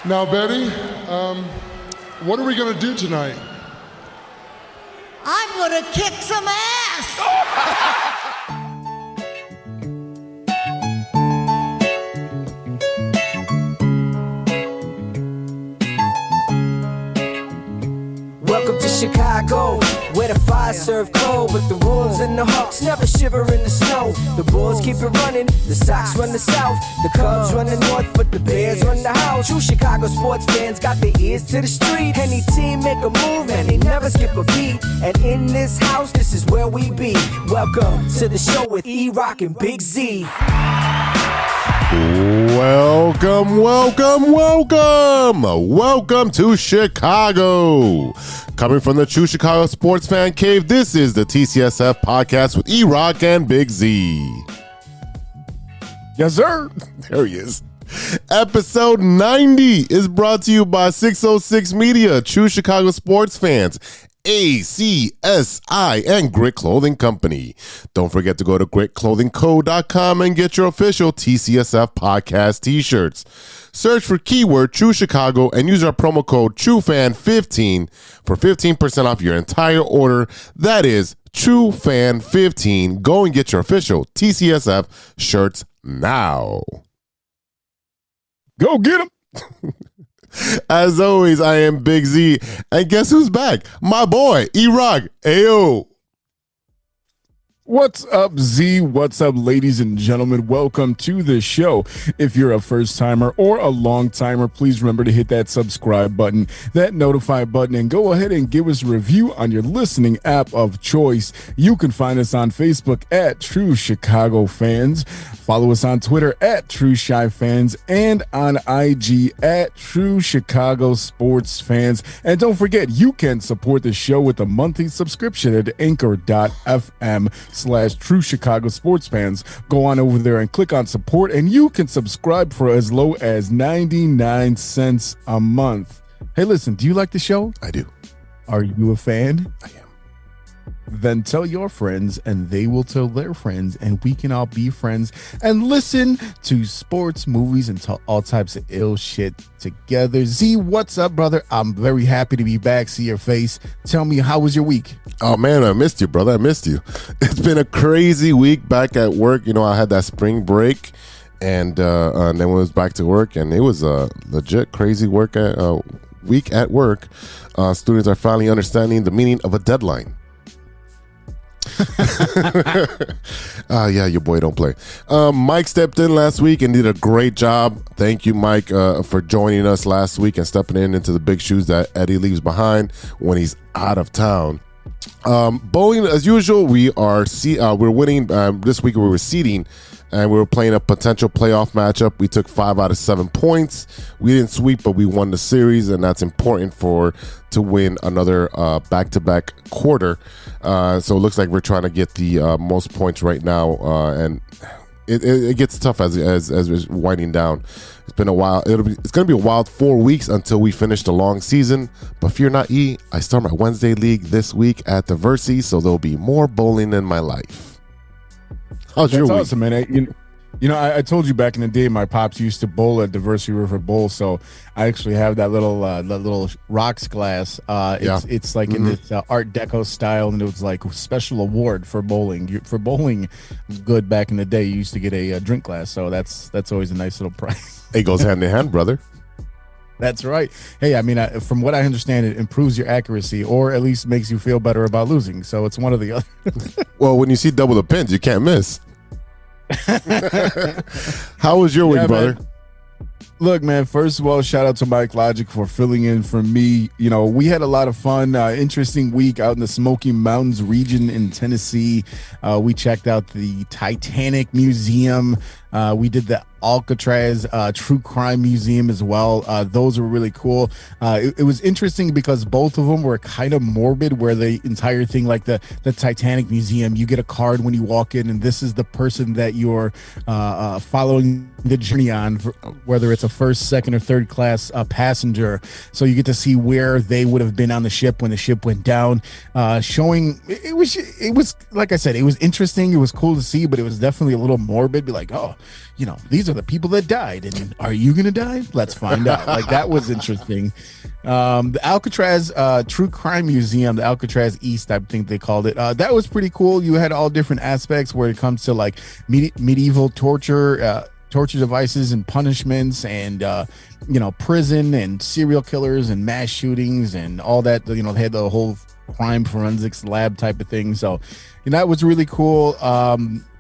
Now, Betty, what are we going to do tonight? I'm going to kick some ass! Welcome to Chicago, where the fire serve cold, but the Wolves and the Hawks never shiver in the snow. The Bulls keep it running, the Sox run the South, the Cubs run the North, but the Bears run the house. True Chicago sports fans got their ears to the street. Any team make a move and they never skip a beat. And in this house, this is where we be. Welcome to the show with E-ROC and Big Z. Welcome to Chicago. Coming from the True Chicago Sports Fan Cave, this is the TCSF podcast with E-ROC and Big Z. Yes, sir. There he is. Episode 90 is brought to you by 606 Media, True Chicago Sports Fans, ACSI, and Grit Clothing Company. Don't forget to go to gritclothingco.com and get your official TCSF podcast t-shirts. Search for keyword True Chicago and use our promo code TrueFan15 for 15% off your entire order. That is TrueFan15. Go and get your official TCSF shirts now. Go get them. As always, I am Big Z, and guess who's back? My boy, E-ROC. Ayo. What's up, Z? What's up, ladies and gentlemen? Welcome to the show. If you're a first-timer or a long-timer, please remember to hit that subscribe button, that notify button, and go ahead and give us a review on your listening app of choice. You can find us on Facebook at True Chicago Fans. Follow us on Twitter at True Chi Fans and on IG at True Chicago Sports Fans. And don't forget, you can support the show with a monthly subscription at anchor.fm/True Chicago Sports Fans. Go on over there and click on support, and you can subscribe for as low as 99 cents a month. Hey, listen, do you like the show? I do. Are you a fan? I am. Then tell your friends and they will tell their friends, and we can all be friends and listen to sports, movies, and all types of ill shit together. Z, what's up, brother? I'm very happy to be back, see your face. Tell me, how was your week? Oh, man, I missed you, brother. I missed you. It's been a crazy week back at work. You know, I had that spring break, and then we was back to work, and it was a legit crazy week at work. Students are finally understanding the meaning of a deadline. Yeah, your boy don't play. Mike stepped in last week and did a great job. Thank you, Mike, for joining us last week and stepping into the big shoes that Eddie leaves behind when he's out of town. Bowling, as usual, we're winning. This week we were seeding, and we were playing a potential playoff matchup. We took 5 out of 7 points. We didn't sweep, but we won the series, and that's important to win another back-to-back quarter. So it looks like we're trying to get the most points right now, and it gets tough as we're winding down. It's been a while. It's going to be a wild 4 weeks until we finish the long season. But fear not, E. I start my Wednesday league this week at the Versi, so there'll be more bowling in my life. How's your week? That's awesome, man. You know, I told you back in the day, my pops used to bowl at Diversity River Bowl, so I actually have that little rocks glass. It's like in this Art Deco style, and it was like a special award for bowling. For bowling good back in the day, you used to get a drink glass, so that's always a nice little prize. It goes hand in hand, brother. That's right. Hey, I mean, from what I understand, it improves your accuracy, or at least makes you feel better about losing. So it's one or the other. Well, when you see double the pins, you can't miss. How was your week, brother? Man. Look, man, first of all, shout out to Mike Logic for filling in for me. You know, we had a lot of fun, interesting week out in the Smoky Mountains region in Tennessee. We checked out the Titanic Museum. We did the Alcatraz True Crime Museum as well. Those were really cool. It was interesting because both of them were kind of morbid, where the entire thing, like the Titanic Museum, you get a card when you walk in, and this is the person that you're following the journey on, whether it's a first, second, or third class passenger. So you get to see where they would have been on the ship when the ship went down. Showing it was like I said, it was interesting. It was cool to see, but it was definitely a little morbid. Be like, oh, you know, these are the people that died. And are you going to die? Let's find out. Like, that was interesting. The Alcatraz True Crime Museum, the Alcatraz East, I think they called it. That was pretty cool. You had all different aspects where it comes to like medieval torture devices and punishments and prison and serial killers and mass shootings and all that. They had the whole crime forensics lab type of thing. So that was really cool.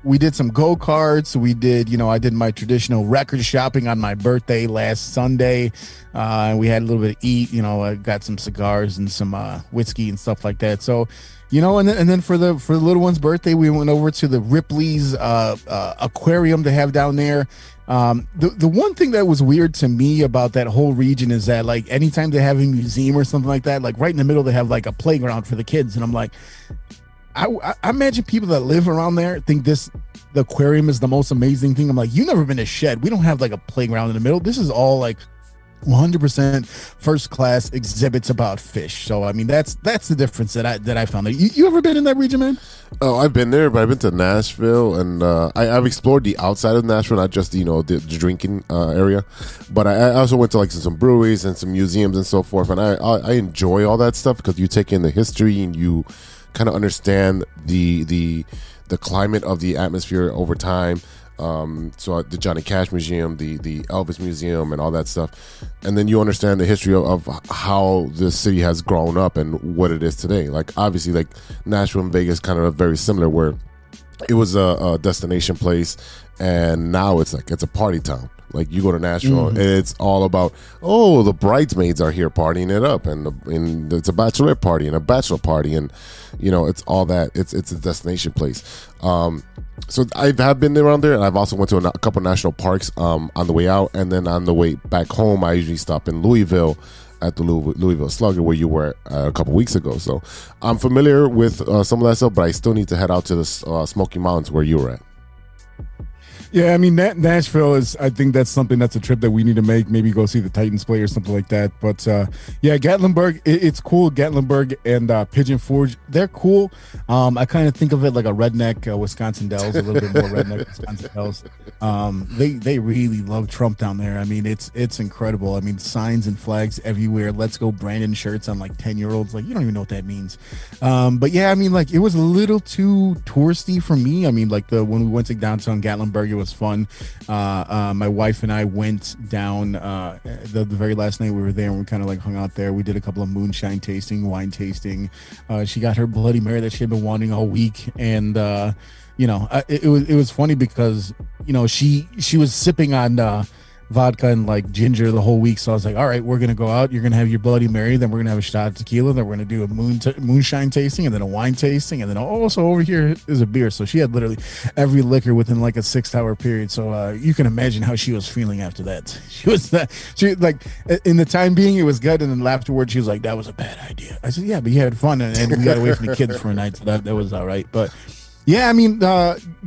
We did some go-karts. We did, I did my traditional record shopping on my birthday last Sunday. And we had a little bit to eat, I got some cigars and some whiskey and stuff like that. So, and then for the little one's birthday, we went over to the Ripley's aquarium they have down there. The one thing that was weird to me about that whole region is that, like, anytime they have a museum or something like that, like right in the middle, they have like a playground for the kids. And I'm like, I imagine people that live around there think the aquarium is the most amazing thing. I'm like, you've never been to Shed. We don't have like a playground in the middle. This is all like 100% first class exhibits about fish. So I mean, that's the difference that I found. You ever been in that region, man? Oh, I've been there, but I've been to Nashville, and I've explored the outside of Nashville, not just the drinking area. But I also went to like some breweries and some museums and so forth, and I enjoy all that stuff because you take in the history and you kind of understand the climate of the atmosphere over time. So the Johnny Cash Museum, the Elvis Museum, and all that stuff, and then you understand the history of how this city has grown up and what it is today. Like obviously, like Nashville and Vegas, kind of very similar, where it was a destination place, and now it's a party town. Like you go to Nashville, it's all about, the bridesmaids are here partying it up, and it's a bachelorette party and a bachelor party, and it's all that. It's a destination place. So I have been around there, and I've also went to a couple national parks on the way out, and then on the way back home, I usually stop in Louisville at the Louisville Slugger, where you were a couple weeks ago. So I'm familiar with some of that stuff, but I still need to head out to the Smoky Mountains where you were at. Yeah, I mean, Nashville I think that's something that's a trip that we need to make. Maybe go see the Titans play or something like that. But yeah, Gatlinburg, it's cool. Gatlinburg and Pigeon Forge, they're cool. I kind of think of it like a redneck Wisconsin Dells, a little bit more redneck Wisconsin Dells. They really love Trump down there. I mean, it's incredible. I mean, signs and flags everywhere. Let's go Brandon shirts on like 10-year-olds. Like, you don't even know what that means. But yeah, I mean, like, it was a little too touristy for me. I mean, like when we went to downtown Gatlinburg, it was fun. My wife and I went down the very last night we were there, and we kind of like hung out there. We did a couple of moonshine tasting, wine tasting. She got her Bloody Mary that she had been wanting all week, and it was funny because she was sipping on vodka and like ginger the whole week. So I was like, all right, we're gonna go out, you're gonna have your Bloody Mary, then we're gonna have a shot of tequila, then we're gonna do a moonshine tasting, and then a wine tasting, and then also over here is a beer. So she had literally every liquor within like a 6-hour period. So you can imagine how she was feeling after that. She like, in the time being it was good, and then afterwards she was like, that was a bad idea. I said, yeah, but you had fun, and we got away from the kids for a night, so that was all right. But yeah, I mean,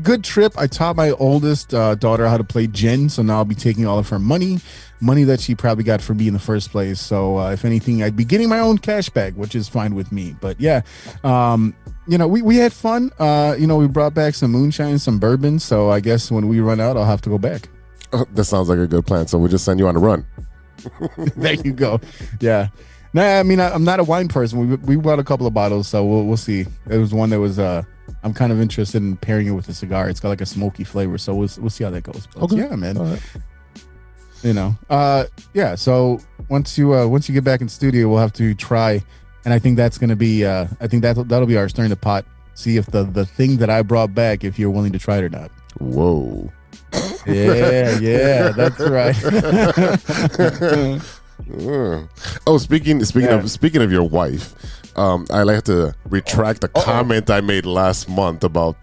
good trip. I taught my oldest daughter how to play gin, so now I'll be taking all of her money that she probably got from me in the first place. So if anything, I'd be getting my own cash bag, which is fine with me. But yeah, we had fun. We brought back some moonshine, some bourbon. So I guess when we run out, I'll have to go back. That sounds like a good plan. So we'll just send you on a run. There you go. Yeah. Nah, I mean, I'm not a wine person. We bought a couple of bottles, so we'll see. It was one that was I'm kind of interested in pairing it with a cigar. It's got like a smoky flavor, so we'll see how that goes. But okay. Yeah, man. All right. Yeah. So once you get back in studio, we'll have to try, and I think that's gonna be. I think that'll be our stirring the pot. See if the thing that I brought back, if you're willing to try it or not. Whoa. Yeah, that's right. Oh, speaking of your wife, I like to retract a comment I made last month about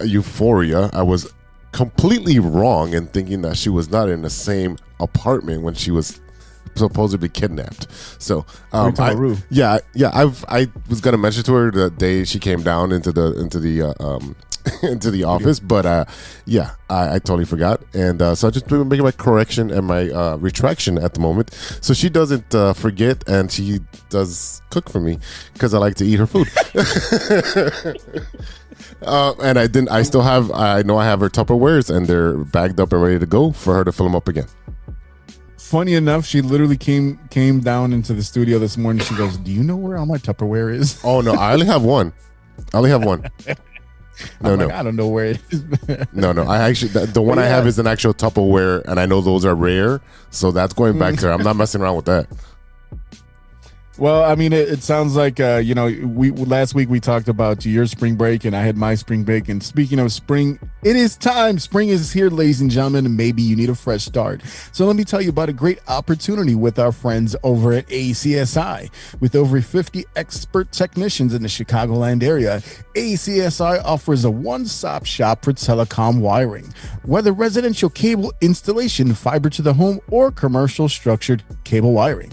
Euphoria. I was completely wrong in thinking that she was not in the same apartment when she was supposedly kidnapped. So I was gonna mention to her the day she came down into the into the office. But yeah, I totally forgot. And so I just been making my correction and my retraction at the moment. So she doesn't forget, and she does cook for me because I like to eat her food. And I know I have her Tupperwares, and they're bagged up and ready to go for her to fill them up again. Funny enough, she literally came down into the studio this morning. She goes, "Do you know where all my Tupperware is?" Oh no, I only have one. No. Like, I don't know where it is. No. I actually the one I have is an actual Tupperware, and I know those are rare, so that's going back to her. I'm not messing around with that. Well, I mean, it sounds like, we last week we talked about your spring break and I had my spring break. And speaking of spring, it is time. Spring is here, ladies and gentlemen, and maybe you need a fresh start. So let me tell you about a great opportunity with our friends over at ACSI. With over 50 expert technicians in the Chicagoland area, ACSI offers a one-stop shop for telecom wiring. Whether residential cable installation, fiber to the home, or commercial structured cable wiring,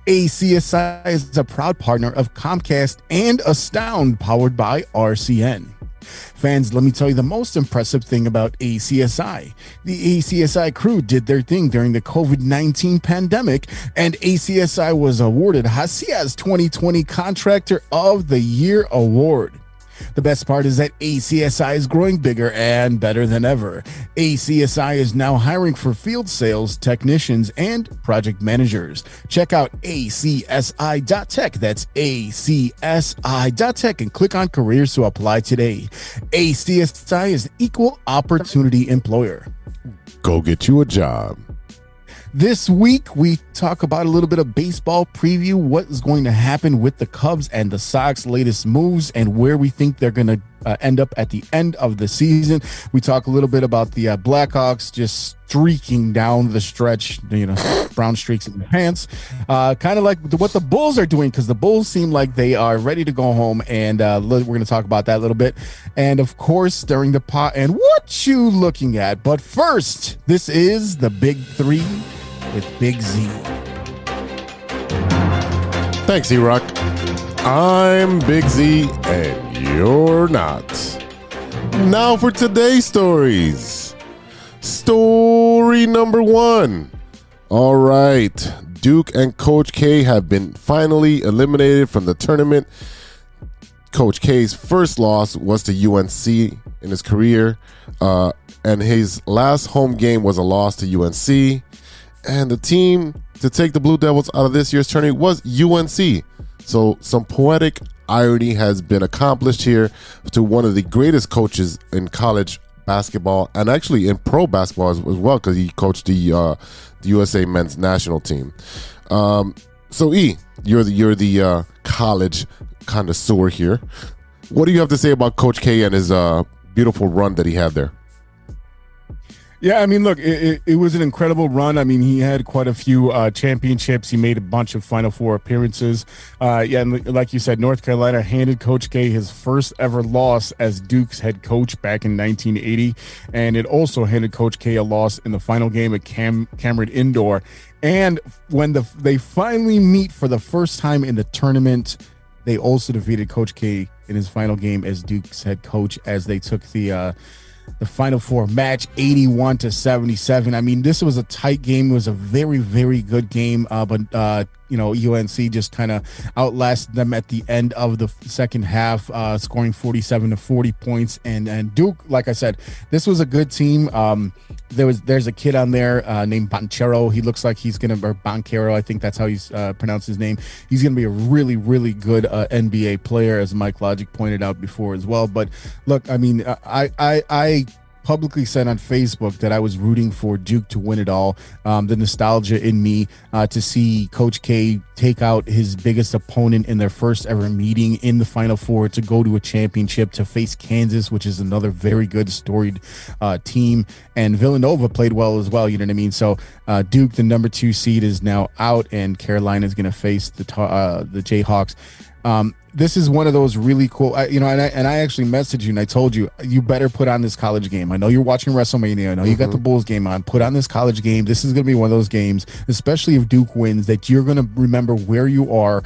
ACSI is a proud partner of Comcast and Astound, powered by RCN. Fans, let me tell you the most impressive thing about ACSI. The ACSI crew did their thing during the COVID-19 pandemic, and ACSI was awarded Hacia's 2020 Contractor of the Year award. The best part is that ACSI is growing bigger and better than ever. ACSI is now hiring for field sales, technicians, and project managers. Check out acsi.tech. That's acsi.tech and click on careers to apply today. ACSI is an equal opportunity employer. Go get you a job. This week, we talk about a little bit of baseball preview, what is going to happen with the Cubs and the Sox latest moves, and where we think they're going to end up at the end of the season. We talk a little bit about the Blackhawks just streaking down the stretch, brown streaks in the pants, kind of like what the Bulls are doing, because the Bulls seem like they are ready to go home, and we're going to talk about that a little bit. And of course, during the pot, and what you looking at. But first, this is the Big Three with Big Z. Thanks, E-ROC. I'm Big Z, and you're not. Now for today's stories. Story number one. All right. Duke and Coach K have been finally eliminated from the tournament. Coach K's first loss was to UNC in his career, and his last home game was a loss to UNC. And the team to take the Blue Devils out of this year's tournament was UNC. So some poetic irony has been accomplished here to one of the greatest coaches in college basketball, and actually in pro basketball as well, because he coached the USA men's national team. So E, you're the college connoisseur here. What do you have to say about Coach K and his beautiful run that he had there? Yeah, I mean, look, it was an incredible run. I mean, he had quite a few championships. He made a bunch of Final Four appearances. And like you said, North Carolina handed Coach K his first ever loss as Duke's head coach back in 1980. And it also handed Coach K a loss in the final game at Cameron Indoor. And when they finally meet for the first time in the tournament, they also defeated Coach K in his final game as Duke's head coach, as they took the Final Four match 81-77. I mean, this was a tight game. It was a very, very good game. But UNC just kind of outlasted them at the end of the second half, scoring 47 to 40 points. And Duke, like I said, this was a good team. There's a kid on there named Banchero. He looks like he's gonna, or Banchero, I think that's how he's pronounced his name. He's gonna be a really, really good NBA player, as Mike Logic pointed out before as well. But look, I mean, I publicly said on Facebook that I was rooting for Duke to win it all. The nostalgia in me to see Coach K take out his biggest opponent in their first ever meeting in the Final Four, to go to a championship, to face Kansas, which is another very good storied team, and Villanova played well as well. You know what I mean? So Duke, the number 2 seed, is now out, and Carolina is going to face the Jayhawks. This is one of those really cool, and I actually messaged you and I told you, you better put on this college game. I know you're watching WrestleMania. I know you got the Bulls game on. Put on this college game. This is going to be one of those games, especially if Duke wins, that you're going to remember where you are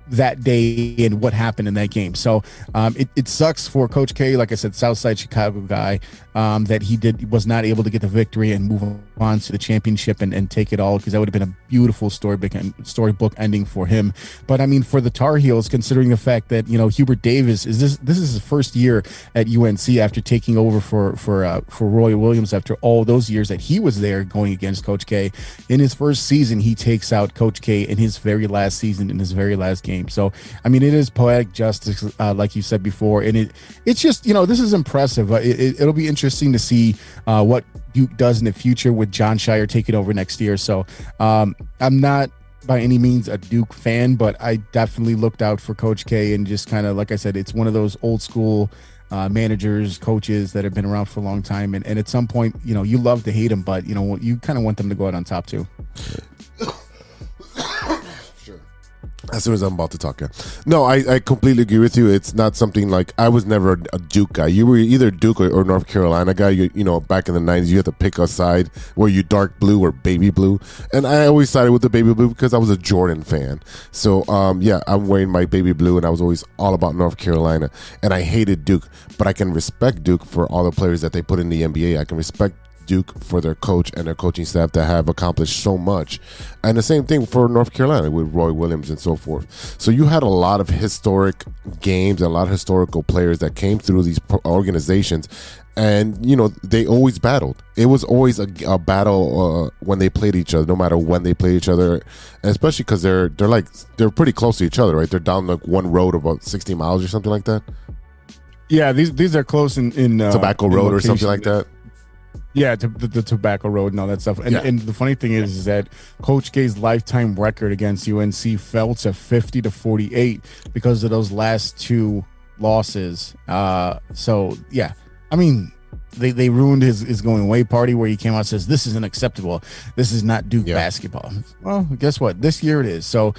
that day and what happened in that game. So it sucks for Coach K, like I said, Southside Chicago guy, that he was not able to get the victory and move on to the championship and take it all, because that would have been a beautiful storybook ending for him. But I mean, for the Tar Heels, considering the fact that, you know, Hubert Davis this is his first year at UNC after taking over for Roy Williams after all those years that he was there going against Coach K. In his first season, he takes out Coach K in his very last season, in his very last game. So, I mean, it is poetic justice, like you said before, and it's just, you know, this is impressive. It'll be interesting to see what Duke does in the future with John Shire taking over next year. So, I'm not by any means a Duke fan, but I definitely looked out for Coach K, and just kind of, like I said, it's one of those old school managers, coaches that have been around for a long time, and at some point, you know, you love to hate them, but you know, you kind of want them to go out on top too. As soon as I'm about to talk, yeah. No, I completely agree with you. It's not something like, I was never a Duke guy. You were either Duke or North Carolina guy. You know, back in the 90s, you had to pick a side. Were you dark blue or baby blue? And I always sided with the baby blue because I was a Jordan fan. So, yeah, I'm wearing my baby blue, and I was always all about North Carolina. And I hated Duke, but I can respect Duke for all the players that they put in the NBA. I can respect Duke for their coach and their coaching staff that have accomplished so much. And the same thing for North Carolina with Roy Williams and so forth. So you had a lot of historic games and a lot of historical players that came through these organizations, and you know, they always battled. It was always a battle when they played each other, no matter when they played each other, and especially because they're pretty close to each other, right? They're down like one road about 60 miles or something like that. Yeah, these are close in Tobacco Road or something like that. Yeah, the Tobacco Road and all that stuff. And the funny thing is that Coach K's lifetime record against UNC fell to 50-48 because of those last two losses. So, yeah, I mean, they ruined his going away party where he came out and says, this isn't acceptable. This is not Duke basketball. Well, guess what? This year it is. So,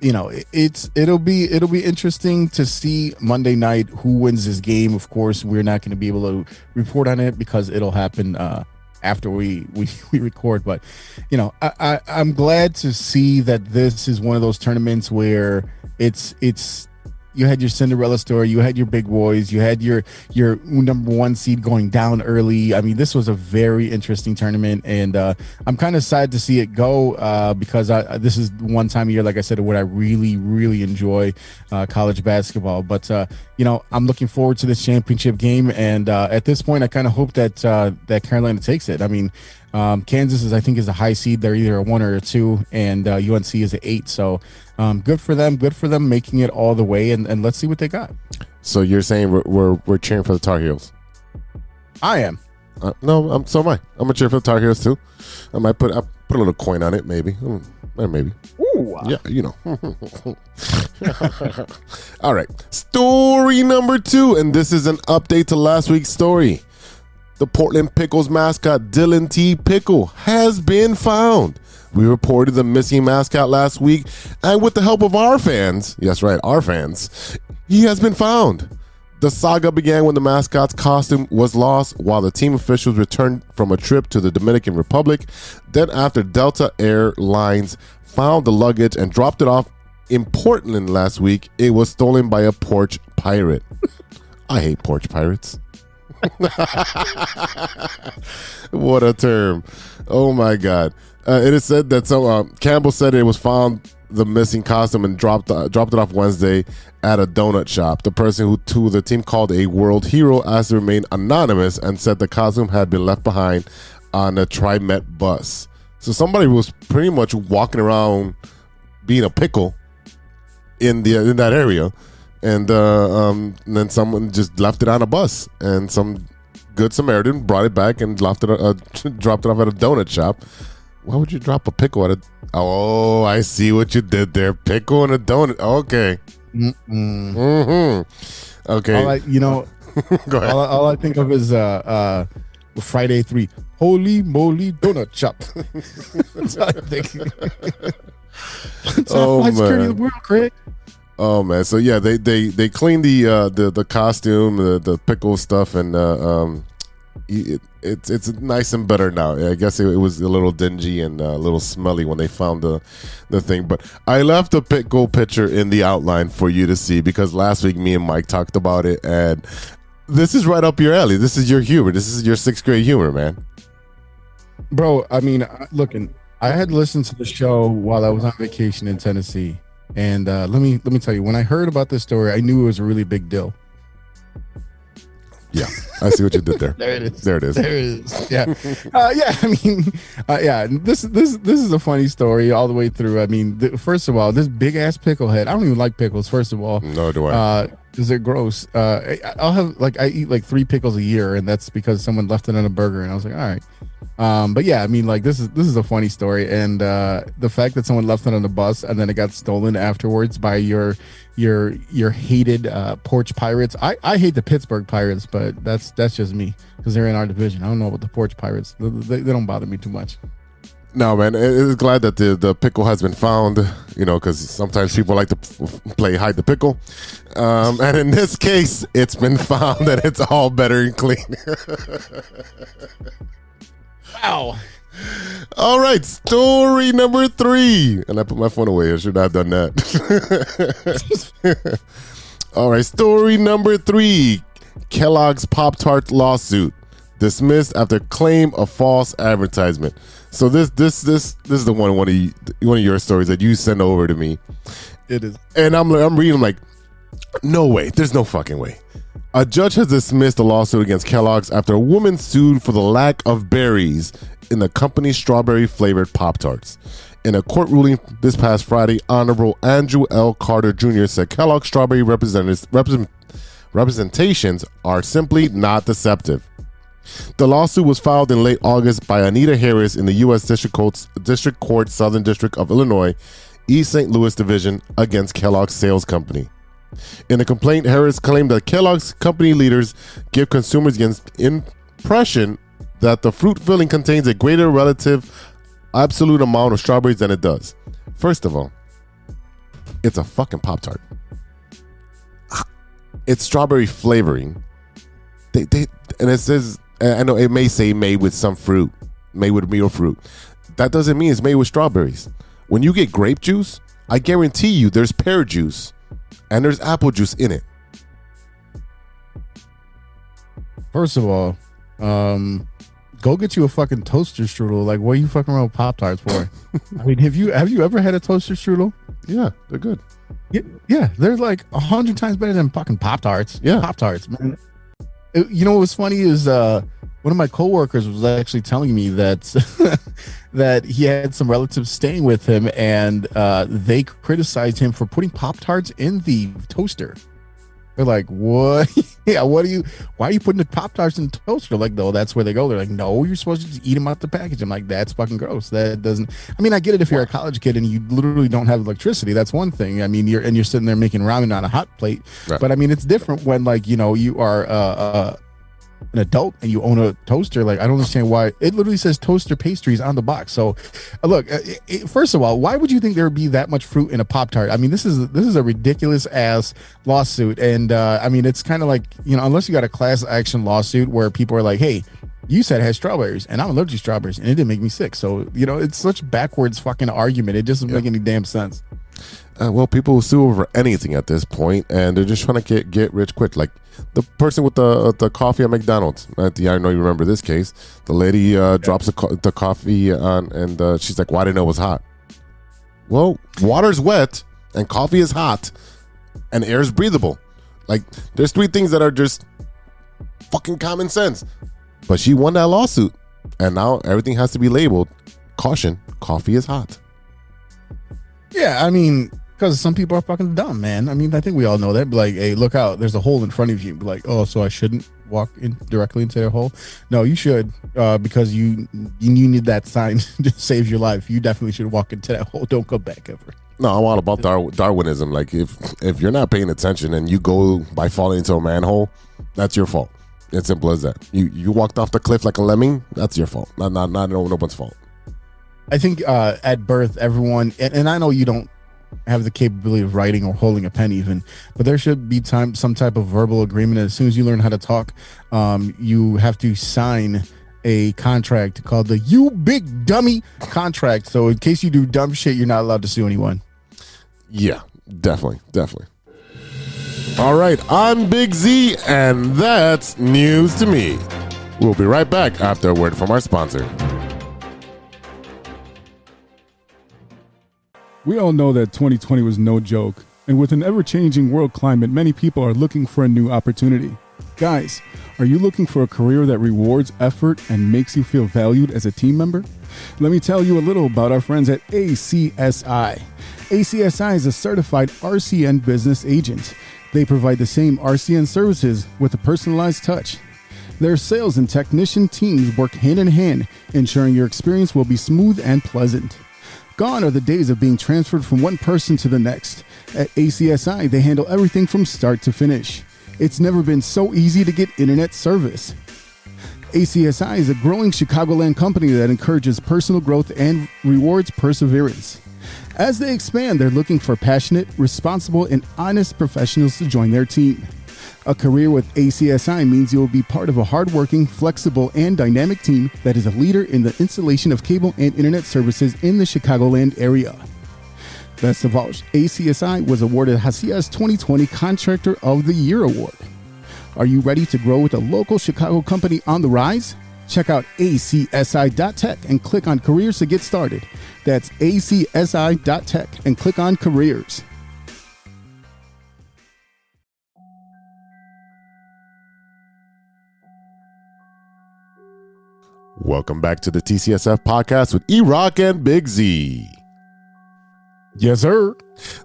you know, it'll be interesting to see Monday night who wins this game. Of course, we're not going to be able to report on it because it'll happen after we record. But, you know, I'm glad to see that this is one of those tournaments where it's you had your Cinderella story, you had your big boys, you had your number one seed going down early. I mean, this was a very interesting tournament, and I'm kind of sad to see it go because this is one time a year, like I said, where I really, really enjoy college basketball. But you know, I'm looking forward to this championship game, and at this point, I kind of hope that Carolina takes it. I mean, Kansas is a high seed. They're either a 1 or a 2, and UNC is an 8. So good for them making it all the way, and let's see what they got. So you're saying we're cheering for the Tar Heels? I am. No, so am I. I'm gonna cheer for the Tar Heels too. I put a little coin on it, maybe. Maybe. Ooh. Yeah, you know. All right. Story number 2, and this is an update to last week's story. The Portland Pickles mascot, Dylan T. Pickle, has been found. We reported the missing mascot last week, and with the help of our fans, yes, right, our fans, he has been found. The saga began when the mascot's costume was lost while the team officials returned from a trip to the Dominican Republic. Then after Delta Air Lines found the luggage and dropped it off in Portland last week, it was stolen by a porch pirate. I hate porch pirates. What a term. Oh my God. It is said that Campbell said it was found, the missing costume, and dropped it off Wednesday at a donut shop. The person who the team called a world hero asked to remain anonymous and said the costume had been left behind on a TriMet bus. So somebody was pretty much walking around being a pickle in that area. And then someone just left it on a bus, and some good Samaritan brought it back and dropped it off at a donut shop. Why would you drop a pickle at a? Oh, I see what you did there. Pickle and a donut. Okay. Mm-hmm. Okay. Go ahead. All I think of is Friday 3. Holy moly donut shop. That's what I'm thinking. It's not security of the world, Craig. Oh man, so yeah, they cleaned the costume, the pickle stuff, and It's nice and better now. I guess it was a little dingy and a little smelly when they found the thing. But I left a pickle picture in the outline for you to see because last week me and Mike talked about it, and this is right up your alley. This is your humor. This is your 6th grade humor, man. Bro, I mean, looking, I had listened to the show while I was on vacation in Tennessee, and let me tell you, when I heard about this story, I knew it was a really big deal. Yeah, I see what you did there. There it is. There it is. There it is. Yeah, yeah. I mean, yeah. This is a funny story all the way through. I mean, first of all, this big ass pickle head. I don't even like pickles. First of all, no, do I? Is it gross? I'll have I eat like 3 pickles a year, and that's because someone left it on a burger, and I was like, all right. But yeah, I mean, like this is a funny story, and the fact that someone left it on the bus and then it got stolen afterwards by your hated porch pirates. I hate the Pittsburgh Pirates, but that's just me because they're in our division. I don't know about the porch pirates. They don't bother me too much. No, man, it's glad that the pickle has been found, you know, because sometimes people like to play hide the pickle. And in this case, it's been found that it's all better and clean. Wow. All right, story number 3. And I put my phone away. I should not have done that. All right, story number 3. Kellogg's Pop-Tart lawsuit dismissed after claim of false advertisement. So this is the one of your stories that you send over to me. It is. And I'm reading, I'm like, no way. There's no fucking way. A judge has dismissed a lawsuit against Kellogg's after a woman sued for the lack of berries in the company's strawberry-flavored Pop-Tarts. In a court ruling this past Friday, Honorable Andrew L. Carter Jr. said Kellogg's strawberry representations are simply not deceptive. The lawsuit was filed in late August by Anita Harris in the U.S. District Court, Southern District of Illinois, East St. Louis Division, against Kellogg's Sales Company. In the complaint, Harris claimed that Kellogg's company leaders give consumers the impression that the fruit filling contains a greater relative absolute amount of strawberries than it does. First of all, it's a fucking Pop-Tart. It's strawberry flavoring. And it says, I know it may say made with some fruit, made with real fruit. That doesn't mean it's made with strawberries. When you get grape juice, I guarantee you there's pear juice and there's apple juice in it. First of all, go get you a fucking toaster strudel. Like, what are you fucking around with Pop-Tarts for? I mean, have you ever had a toaster strudel? Yeah, they're good. Yeah, they're like 100 times better than fucking Pop-Tarts. Yeah. Pop-Tarts, man. You know what was funny is one of my coworkers was actually telling me that that he had some relatives staying with him, and they criticized him for putting Pop-Tarts in the toaster. They're like, what? Yeah, why are you putting the Pop-Tarts in the toaster? Like, no, that's where they go. They're like, no, you're supposed to just eat them out the package. I'm like, that's fucking gross. That doesn't, I mean, I get it if you're a college kid and you literally don't have electricity. That's one thing. I mean, you're sitting there making ramen on a hot plate. Right. But I mean, it's different when, like, you know, you are an adult and you own a toaster. Like, I don't understand why it literally says toaster pastries on the box. So look, first of all, why would you think there would be that much fruit in a Pop-Tart? I mean, this is a ridiculous ass lawsuit. And I mean, it's kind of like, you know, unless you got a class action lawsuit where people are like, hey, you said it has strawberries and I'm allergic to strawberries and it didn't make me sick. So, you know, it's such backwards fucking argument. It doesn't make any damn sense. Well, people will sue over anything at this point, and they're just trying to get rich quick. Like the person with the coffee at McDonald's. I know you remember this case. The lady drops the coffee on, and she's like, "Why didn't know it was hot?" Well, water's wet, and coffee is hot, and air is breathable. Like, there's 3 things that are just fucking common sense. But she won that lawsuit, and now everything has to be labeled. Caution: coffee is hot. Yeah, I mean, because some people are fucking dumb, man. I mean, I think we all know that. Be like, hey, look out, there's a hole in front of you. Be like, oh, so I shouldn't walk in directly into that hole? No, you should, because you need that sign to save your life. You definitely should walk into that hole. Don't go back ever. No, I'm all about Darwinism. Like, if you're not paying attention and you go by falling into a manhole, that's your fault. It's simple as that. You walked off the cliff like a lemming, that's your fault. Not no one's fault. I think at birth, everyone, and I know you don't have the capability of writing or holding a pen even, but there should be some type of verbal agreement. As soon as you learn how to talk, you have to sign a contract called the "You Big Dummy" contract. So in case you do dumb shit, you're not allowed to sue anyone. Yeah, definitely. All right, I'm Big Z, and that's news to me. We'll be right back after a word from our sponsor. We all know that 2020 was no joke, and with an ever-changing world climate, many people are looking for a new opportunity. Guys, are you looking for a career that rewards effort and makes you feel valued as a team member? Let me tell you a little about our friends at ACSI. ACSI is a certified RCN business agent. They provide the same RCN services with a personalized touch. Their sales and technician teams work hand in hand, ensuring your experience will be smooth and pleasant. Gone are the days of being transferred from one person to the next. At ACSI, they handle everything from start to finish. It's never been so easy to get internet service. ACSI is a growing Chicagoland company that encourages personal growth and rewards perseverance. As they expand, they're looking for passionate, responsible, and honest professionals to join their team. A career with ACSI means you will be part of a hardworking, flexible, and dynamic team that is a leader in the installation of cable and internet services in the Chicagoland area. Best of all, ACSI was awarded Hacia's 2020 Contractor of the Year Award. Are you ready to grow with a local Chicago company on the rise? Check out acsi.tech and click on careers to get started. That's acsi.tech and click on careers. Welcome back to the TCSF podcast with E-ROC and Big Z. Yes, sir.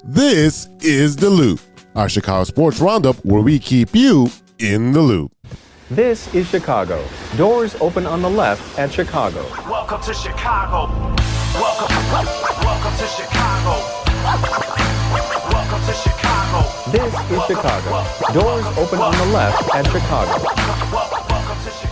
This is The Loop, our Chicago sports roundup where we keep you in the loop. This is Chicago. Doors open on the left at Chicago. Welcome to Chicago. Welcome to Chicago. Welcome to Chicago. This is Chicago. Doors open on the left at Chicago. Welcome to Chicago.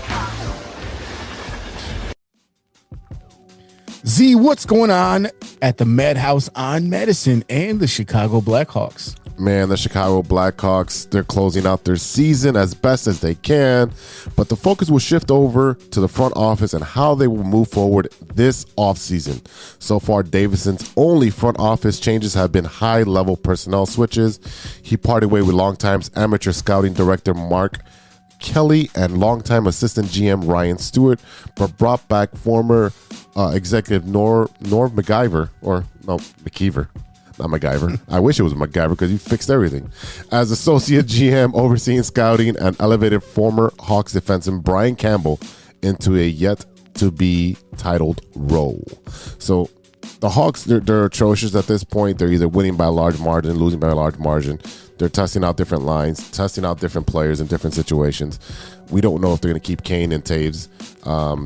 Z, what's going on at the Madhouse on Madison and the Chicago Blackhawks? Man, the Chicago Blackhawks, they're closing out their season as best as they can, but the focus will shift over to the front office and how they will move forward this offseason. So far, Davison's only front office changes have been high-level personnel switches. He parted way with longtime amateur scouting director Mark Kelly and longtime assistant GM Ryan Stewart, but brought back former executive Norv McIver, or no, McKeever. Not MacGyver. I wish it was MacGyver because he fixed everything. As associate GM overseeing scouting and elevated former Hawks defenseman Brian Campbell into a yet-to-be titled role. So the Hawks, they're atrocious at this point. They're either winning by a large margin, losing by a large margin. They're testing out different lines, testing out different players in different situations. We don't know if they're going to keep Kane and Taves.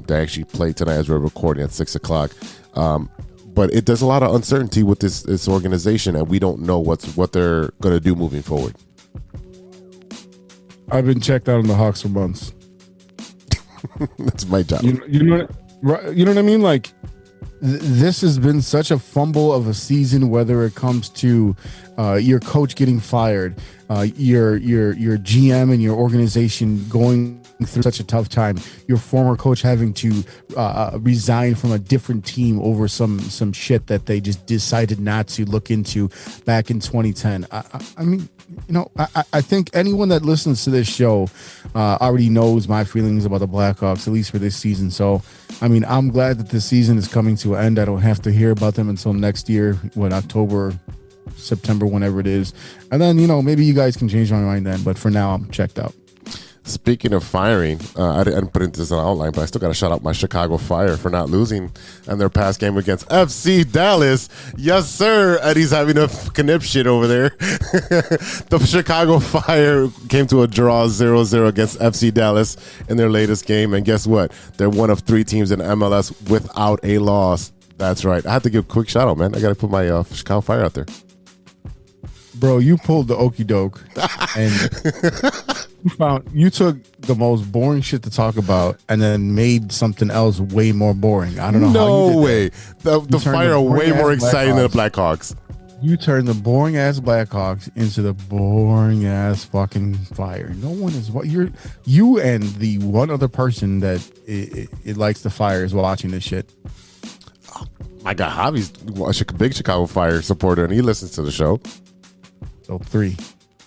They actually play tonight as we're recording at 6 o'clock. But there's a lot of uncertainty with this organization, and we don't know what they're going to do moving forward. I've been checked out on the Hawks for months. That's my job. You know what I mean? Like, this has been such a fumble of a season, whether it comes to your coach getting fired, your GM and your organization going through such a tough time, your former coach having to resign from a different team over some shit that they just decided not to look into back in 2010. I mean, I think anyone that listens to this show already knows my feelings about the Blackhawks, at least for this season. So, I mean, I'm glad that this season is coming to an end. I don't have to hear about them until next year, October, September, whenever it is. And then, maybe you guys can change my mind then. But for now, I'm checked out. Speaking of firing, I didn't put into this on outline, but I still got to shout out my Chicago Fire for not losing in their past game against FC Dallas. Yes, sir. Eddie's having a knip shit over there. The Chicago Fire came to a draw 0-0 against FC Dallas in their latest game. And guess what? They're one of 3 teams in MLS without a loss. That's right. I have to give a quick shout out, man. I got to put my Chicago Fire out there. Bro, you pulled the okey doke and you took the most boring shit to talk about and then made something else way more boring. I don't know how you did way. That. The Fire are way more exciting than the Blackhawks. You turn the boring ass Blackhawks into the boring ass fucking Fire. No one is what you and the one other person that it likes the Fire is watching this shit. My guy Javi's a big Chicago Fire supporter, and he listens to the show. So 3.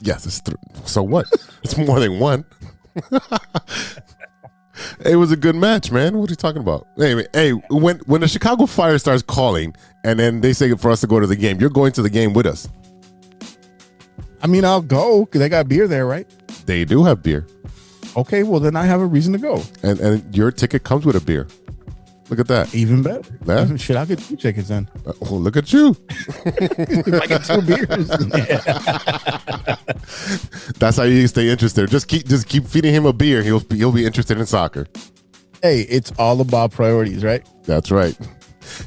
Yes, it's 3. So what? It's more than 1. It was a good match, man. What are you talking about? Anyway, hey, when the Chicago Fire starts calling and then they say for us to go to the game, you're going to the game with us. I mean, I'll go because they got beer there, right? They do have beer. Okay, well then I have a reason to go. And your ticket comes with a beer. Look at that. Even better. Yeah. Shit, I'll get 2 tickets then. Oh, look at you. If I get 2 beers. That's how you stay interested. Just keep feeding him a beer. He'll be interested in soccer. Hey, it's all about priorities, right? That's right.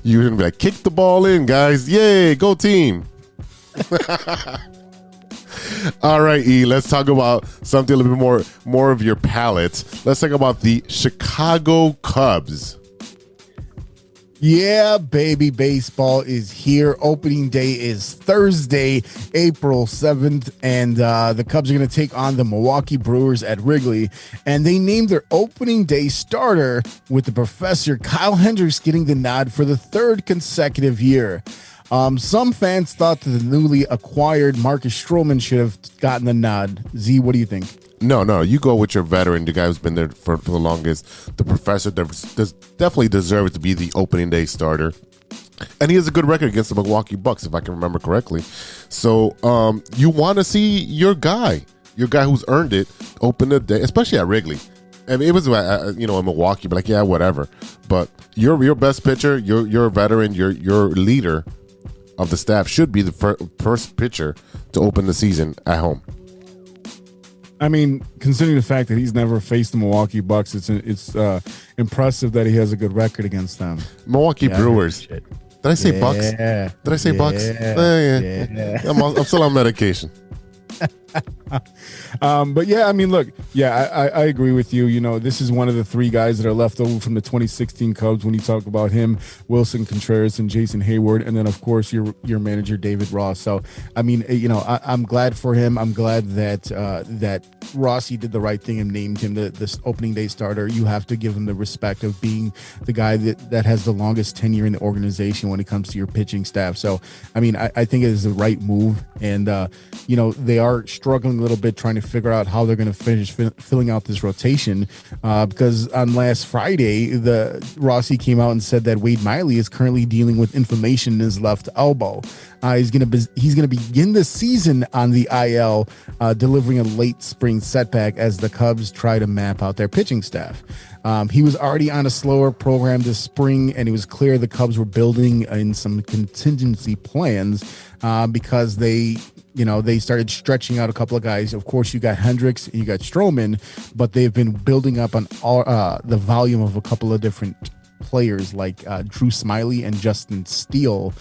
You're gonna be like, kick the ball in, guys. Yay, go team. All right, E, let's talk about something a little bit more of your palate. Let's talk about the Chicago Cubs. Yeah, baby, baseball is here. Opening day is Thursday, April 7th, and the Cubs are going to take on the Milwaukee Brewers at Wrigley. And they named their opening day starter with the professor Kyle Hendricks getting the nod for the 3rd consecutive year. Some fans thought that the newly acquired Marcus Stroman should have gotten the nod. Z, what do you think? No, you go with your veteran, the guy who's been there for the longest. The professor definitely deserves to be the opening day starter. And he has a good record against the Milwaukee Bucks, if I can remember correctly. So you want to see your guy who's earned it, open the day, especially at Wrigley. I mean, it was, in Milwaukee, but like, yeah, whatever. But your best pitcher, your veteran, your leader of the staff should be the first pitcher to open the season at home. I mean, considering the fact that he's never faced the Milwaukee Bucks, it's impressive that he has a good record against them. Milwaukee Brewers. Did I say Bucks? Did I say Bucks? Yeah. I'm still on medication. But yeah, I mean, look, I agree with you. You know, this is one of the 3 guys that are left over from the 2016 Cubs when you talk about him, Wilson Contreras and Jason Hayward, and then of course your manager David Ross. So I mean, I'm glad for him. I'm glad that Rossi did the right thing and named him this opening day starter. You have to give him the respect of being the guy that has the longest tenure in the organization when it comes to your pitching staff. So I mean, I think it is the right move, and they are struggling a little bit trying to figure out how they're going to finish filling out this rotation because on last Friday, the Rossi came out and said that Wade Miley is currently dealing with inflammation in his left elbow. He's going to begin the season on the IL, delivering a late spring setback as the Cubs try to map out their pitching staff. He was already on a slower program this spring, and it was clear the Cubs were building in some contingency plans because they started stretching out a couple of guys. Of course, you got Hendricks and you got Stroman, but they've been building up on all, the volume of a couple of different players like Drew Smiley and Justin Steele.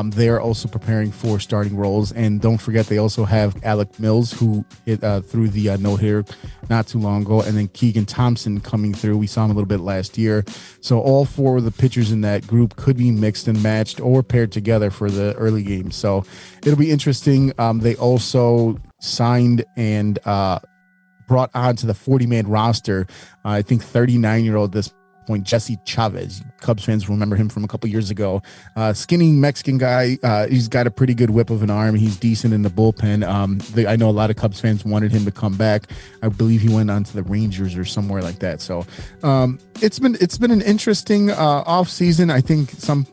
They're also preparing for starting roles. And don't forget, they also have Alec Mills, who hit through the no-hitter not too long ago, and then Keegan Thompson coming through. We saw him a little bit last year. So all 4 of the pitchers in that group could be mixed and matched or paired together for the early games. So it'll be interesting. They also signed and brought onto the 40-man roster, I think 39-year-old this point, Jesse Chavez. Cubs fans remember him from a couple years ago. Skinny Mexican guy. He's got a pretty good whip of an arm. He's decent in the bullpen. I know a lot of Cubs fans wanted him to come back. I believe he went on to the Rangers or somewhere like that. So it's been an interesting off season. I think some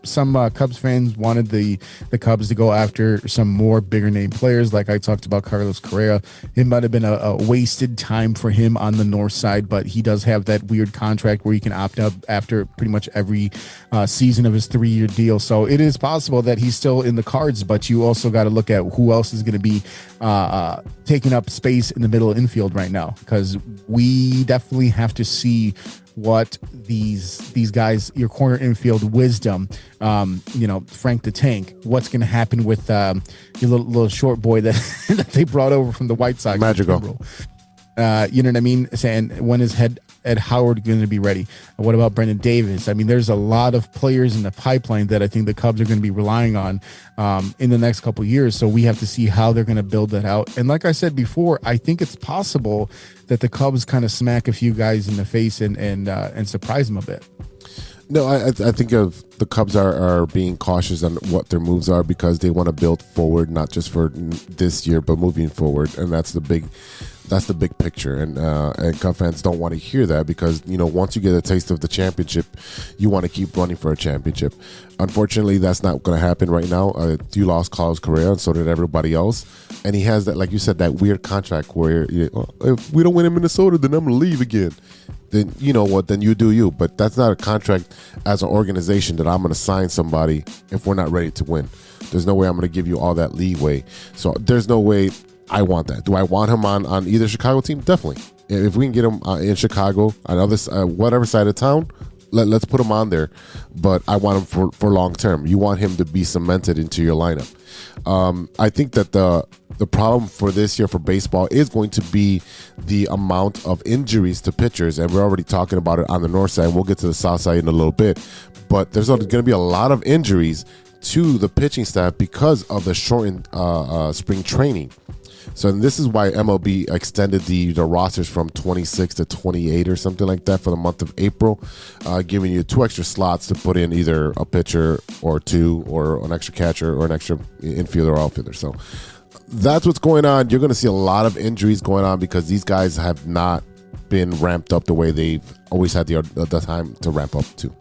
Cubs fans wanted the Cubs to go after some more bigger name players, like I talked about Carlos Correa. It might have been a wasted time for him on the north side, but he does have that weird contract where you can opt out after pretty much every season of his 3-year deal. So it is possible that he's still in the cards, but you also got to look at who else is going to be taking up space in the middle infield right now, because we definitely have to see what these guys, your corner infield wisdom, Frank the Tank, what's going to happen with your little short boy that they brought over from the White Sox. Magical. You know what I mean? Saying, when is Ed Howard going to be ready? What about Brendan Davis? I mean, there's a lot of players in the pipeline that I think the Cubs are going to be relying on in the next couple of years. So we have to see how they're going to build that out. And like I said before, I think it's possible that the Cubs kind of smack a few guys in the face and surprise them a bit. No, I think of the Cubs are being cautious on what their moves are because they want to build forward, not just for this year, but moving forward, and that's the big picture. And Cub fans don't want to hear that because once you get a taste of the championship, you want to keep running for a championship. Unfortunately, that's not going to happen right now. You lost Carlos Correa, and so did everybody else. And he has that, like you said, that weird contract where if we don't win in Minnesota, then I'm going to leave again. Then you know what? Then you do you. But that's not a contract as an organization that I'm going to sign somebody if we're not ready to win. There's no way I'm going to give you all that leeway. So there's no way I want that. Do I want him on either Chicago team? Definitely. If we can get him in Chicago, on whatever side of town, let's put him on there. But I want him for long term. You want him to be cemented into your lineup. I think that the problem for this year for baseball is going to be the amount of injuries to pitchers, and we're already talking about it on the north side. We'll get to the south side in a little bit, but there's going to be a lot of injuries to the pitching staff because of the shortened spring training. So this is why MLB extended the rosters from 26 to 28 or something like that for the month of April, giving you 2 extra slots to put in either a pitcher or 2 or an extra catcher or an extra infielder or outfielder. So that's what's going on. You're going to see a lot of injuries going on because these guys have not been ramped up the way they've always had the time to ramp up to.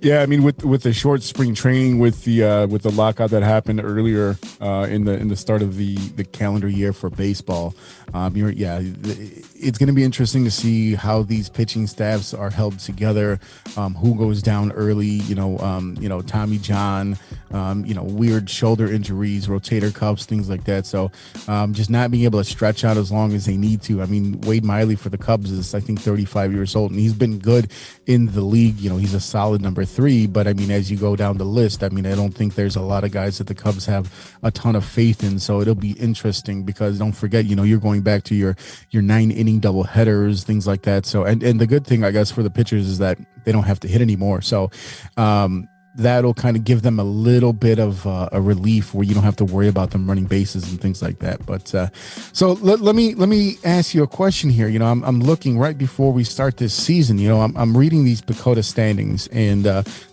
Yeah, I mean, with the short spring training, with the lockout that happened earlier in the start of the calendar year for baseball, it's going to be interesting to see how these pitching staffs are held together. Who goes down early? Tommy John, weird shoulder injuries, rotator cuffs, things like that. So just not being able to stretch out as long as they need to. I mean, Wade Miley for the Cubs is, I think, 35 years old, and he's been good in the league. He's a solid number 3, but I mean, as you go down the list, I mean, I don't think there's a lot of guys that the Cubs have a ton of faith in. So it'll be interesting because don't forget, you're going back to your 9-inning double headers, things like that. So, and the good thing, I guess, for the pitchers is that they don't have to hit anymore. So, that'll kind of give them a little bit of a relief where you don't have to worry about them running bases and things like that. But so let me ask you a question here. I'm looking right before we start this season. I'm reading these PECOTA standings, and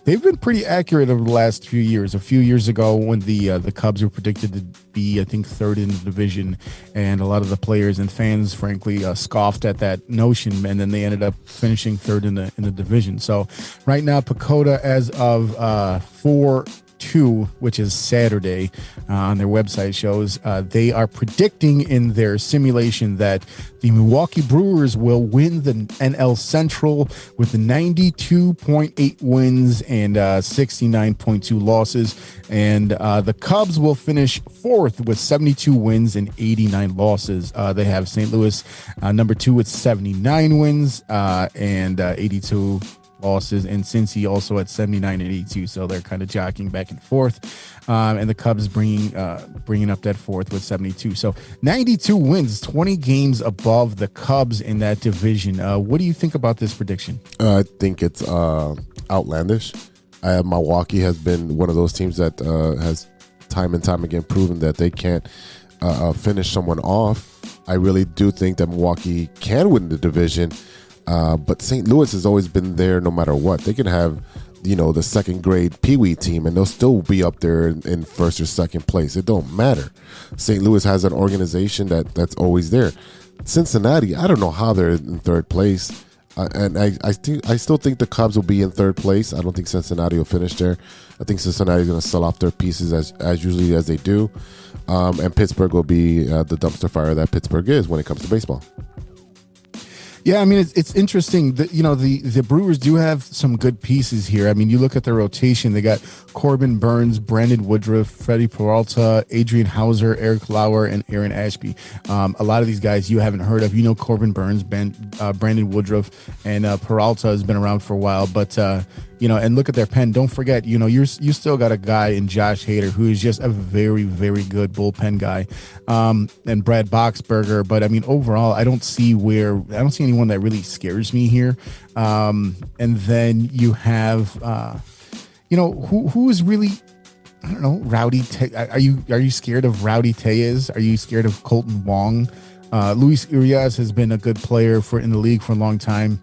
they've been pretty accurate over the last few years. A few years ago, when the Cubs were predicted to be, I think, 3rd in the division, and a lot of the players and fans, frankly, scoffed at that notion, and then they ended up finishing 3rd in the division. So right now, PECOTA, as of 4/2, which is Saturday, on their website shows they are predicting in their simulation that the Milwaukee Brewers will win the NL Central with 92.8 wins and 69.2 losses, and the Cubs will finish 4th with 72 wins and 89 losses. They have St. Louis number 2 with 79 wins and 82 losses, and Cincy also at 79 and 82, so they're kind of jockeying back and forth, and the Cubs bringing up that 4th with 72. So 92 wins, 20 games above the Cubs in that division. What do you think about this prediction? I think it's outlandish. Milwaukee has been one of those teams that has time and time again proven that they can't finish someone off. I really do think that Milwaukee can win the division. But St. Louis has always been there no matter what. They can have, the second grade Pee-wee team, and they'll still be up there in first or second place. It don't matter. St. Louis has an organization that's always there. Cincinnati, I don't know how they're in 3rd place. And I still think the Cubs will be in 3rd place. I don't think Cincinnati will finish there. I think Cincinnati is going to sell off their pieces as usually as they do. And Pittsburgh will be the dumpster fire that Pittsburgh is when it comes to baseball. Yeah, I mean, it's interesting that, the Brewers do have some good pieces here. I mean, you look at their rotation, they got Corbin Burns, Brandon Woodruff, Freddie Peralta, Adrian Hauser, Eric Lauer, and Aaron Ashby. A lot of these guys you haven't heard of. You know Corbin Burns, Brandon Woodruff, and Peralta has been around for a while. But, and look at their pen. Don't forget, you still got a guy in Josh Hader who is just a very, very good bullpen guy, and Brad Boxberger. But, I mean, overall, I don't see anyone that really scares me here. And then you have, who is really, I don't know, Rowdy. Are you scared of Rowdy Tellez? Are you scared of Colton Wong? Luis Urias has been a good player in the league for a long time.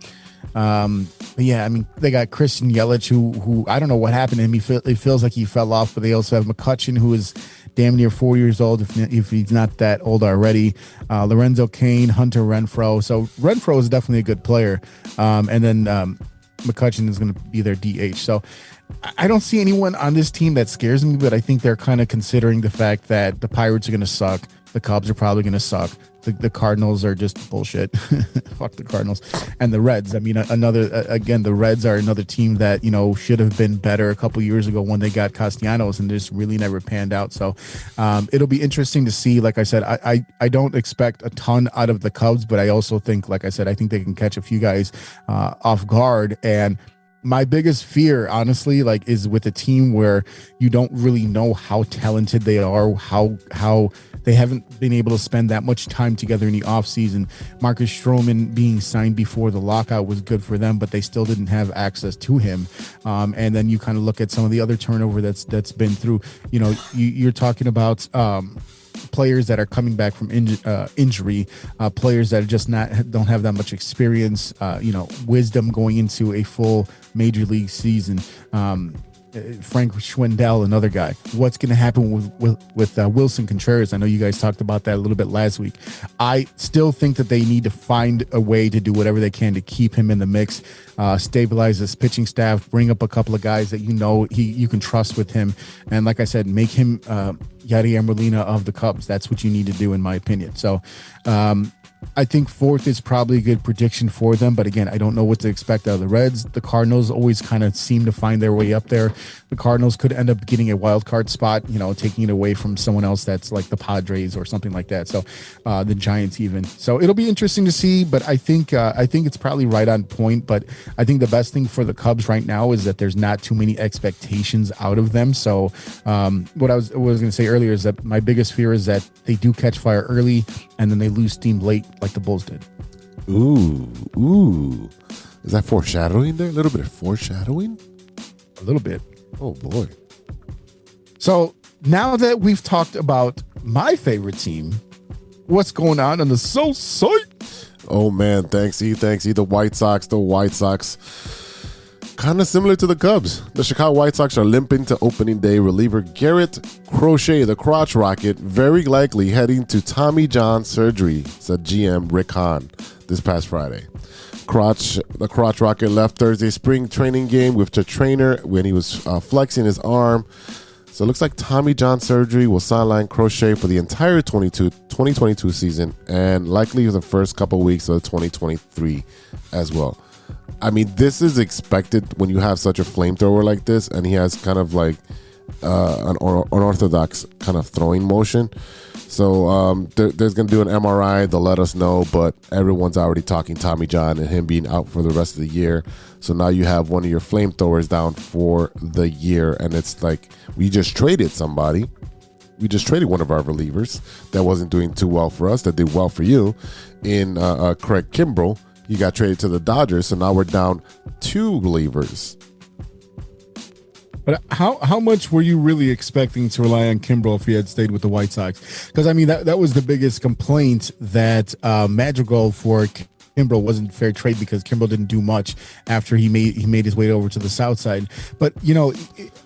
But yeah, I mean, they got Christian Yelich, who I don't know what happened to him. It feels like he fell off, but they also have McCutchen, who is damn near 4 years old, if he's not that old already. Lorenzo Cain, Hunter Renfroe. So Renfroe is definitely a good player. And then McCutchen is going to be their DH. So I don't see anyone on this team that scares me, but I think they're kind of considering the fact that the Pirates are going to suck. The Cubs are probably going to suck. The Cardinals are just bullshit. Fuck the Cardinals. And the Reds. I mean, the Reds are another team that, should have been better a couple years ago when they got Castellanos, and just really never panned out. So it'll be interesting to see. Like I said, I don't expect a ton out of the Cubs, but I also think, like I said, I think they can catch a few guys off guard. And my biggest fear, honestly, is with a team where you don't really know how talented they are, how they haven't been able to spend that much time together in the offseason. Marcus Stroman being signed before the lockout was good for them, but they still didn't have access to him. And then you kind of look at some of the other turnover that's been through. You're talking about players that are coming back from injury, players that are just don't have that much experience, wisdom going into a full major league season. Frank Schwindel, another guy. What's going to happen with Wilson Contreras? I know you guys talked about that a little bit last week. I still think that they need to find a way to do whatever they can to keep him in the mix, stabilize this pitching staff, bring up a couple of guys that you can trust with him, and like I said, make him Yadier Molina of the Cubs. That's what you need to do, in my opinion. So I think fourth is probably a good prediction for them. But again, I don't know what to expect out of the Reds. The Cardinals always kind of seem to find their way up there. The Cardinals could end up getting a wild card spot, taking it away from someone else that's like the Padres or something like that. So the Giants even. So it'll be interesting to see. But I think it's probably right on point. But I think the best thing for the Cubs right now is that there's not too many expectations out of them. So what I was going to say earlier is that my biggest fear is that they do catch fire early and then they lose steam late, like the Bulls did. Ooh. Is that foreshadowing there? A little bit of foreshadowing? A little bit. Oh, boy. So now that we've talked about my favorite team, what's going on the South Side? Oh, man. Thanks, E. The White Sox. Kind of similar to the Cubs. The Chicago White Sox are limping to opening day. Reliever Garrett Crochet, the crotch rocket, very likely heading to Tommy John surgery, said GM Rick Hahn this past Friday. The crotch rocket left Thursday spring training game with the trainer when he was flexing his arm. So it looks like Tommy John surgery will sideline Crochet for the entire 2022 season and likely the first couple weeks of 2023 as well. I mean, this is expected when you have such a flamethrower like this, and he has kind of like an unorthodox kind of throwing motion. So there's going to do an MRI. They'll let us know, but everyone's already talking Tommy John and him being out for the rest of the year. So now you have one of your flamethrowers down for the year, and it's like we just traded somebody. We just traded one of our relievers that wasn't doing too well for us, that did well for you, in Craig Kimbrell. He got traded to the Dodgers, so now we're down 2 relievers. But how much were you really expecting to rely on Kimbrel if he had stayed with the White Sox? Because, I mean, that was the biggest complaint, that Madrigal for Kimbrel wasn't fair trade because Kimbrel didn't do much after he made his way over to the South Side. But,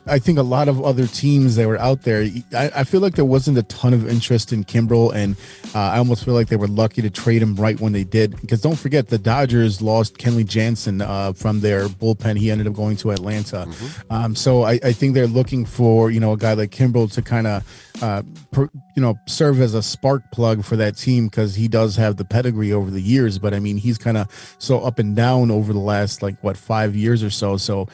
I think a lot of other teams that were out there, I feel like there wasn't a ton of interest in Kimbrel, and I almost feel like they were lucky to trade him right when they did. Because don't forget, the Dodgers lost Kenley Jansen from their bullpen. He ended up going to Atlanta. Mm-hmm. So I think they're looking for, a guy like Kimbrel to kind of, serve as a spark plug for that team, because he does have the pedigree over the years. But, I mean, he's kind of so up and down over the last, 5 years or so. So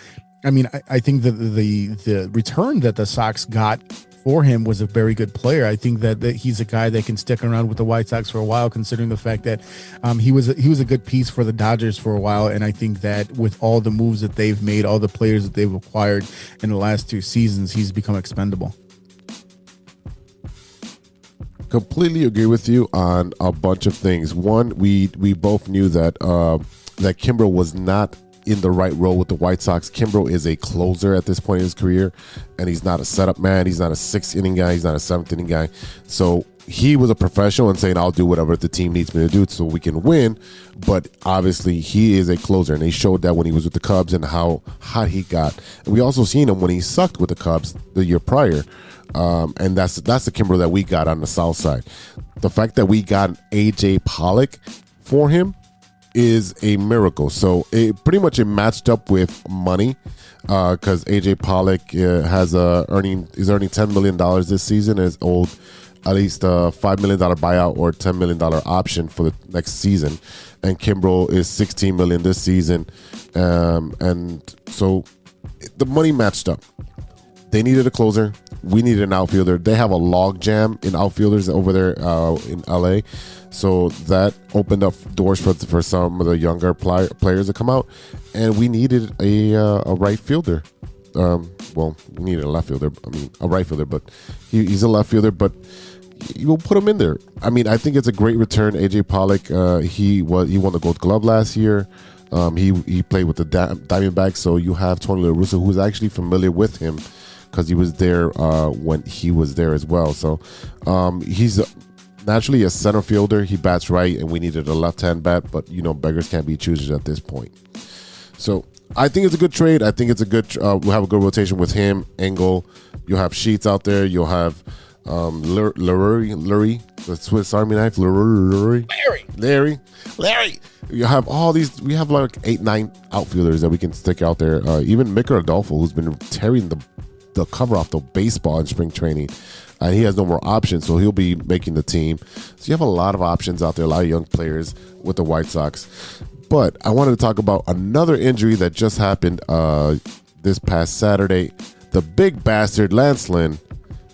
I mean, I think that the return that the Sox got for him was a very good player. I think that he's a guy that can stick around with the White Sox for a while, considering the fact that he was a good piece for the Dodgers for a while. And I think that with all the moves that they've made, all the players that they've acquired in the last 2 seasons, he's become expendable. Completely agree with you on a bunch of things. One, we both knew that that Kimbrel was not in the right role with the White Sox. Kimbrel is a closer at this point in his career, and he's not a setup man. He's not a 6th inning guy. He's not a 7th inning guy. So he was a professional and saying, I'll do whatever the team needs me to do so we can win. But obviously he is a closer, and he showed that when he was with the Cubs and how hot he got. And we also seen him when he sucked with the Cubs the year prior. And that's the Kimbrel that we got on the south side. The fact that we got A.J. Pollock for him is a miracle. So it pretty much matched up with money because A.J. Pollock is earning $10 million this season and is owed at least a $5 million buyout or $10 million option for the next season. And Kimbrel is $16 million this season. And so the money matched up. They needed a closer. We needed an outfielder. They have a log jam in outfielders over there in LA. So that opened up doors for some of the younger players to come out. And we needed a right fielder. Well, we needed a left fielder. I mean, a right fielder, but he's a left fielder, but you'll put him in there. I mean, I think it's a great return. AJ Pollock, he won the Gold Glove last year. He played with the Diamondbacks, so you have Tony La Russa, who's actually familiar with him because he was there when he was there as well. So he's naturally a center fielder. He bats right, and we needed a left-hand bat, but, beggars can't be choosers at this point. So I think it's a good trade. I think it's a good we'll have a good rotation with him, Engel. You'll have Sheets out there. You'll have Lurie, the Swiss Army knife, Larry. You have all these. We have like 8-9 outfielders that we can stick out there. Even Micker Adolfo, who's been tearing the cover off the baseball in spring training, and he has no more options, so he'll be making the team. So you have a lot of options out there, a lot of young players with the White Sox. But I wanted to talk about another injury that just happened this past Saturday. The big bastard Lance Lynn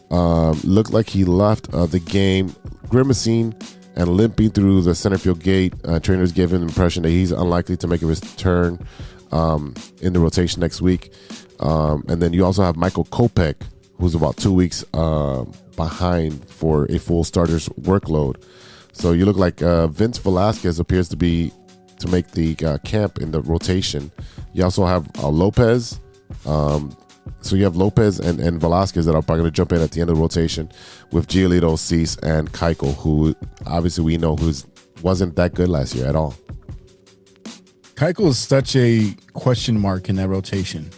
looked like he left the game grimacing and limping through the center field gate. Trainers gave him the impression that he's unlikely to make a return in the rotation next week. And then you also have Michael Kopech, who's about 2 weeks behind for a full starter's workload. So you look like Vince Velasquez appears to make the camp in the rotation. You also have Lopez. So you have Lopez and Velasquez that are probably going to jump in at the end of the rotation with Giolito, Cease, and Keuchel, who obviously we know wasn't that good last year at all. Keuchel is such a question mark in that rotation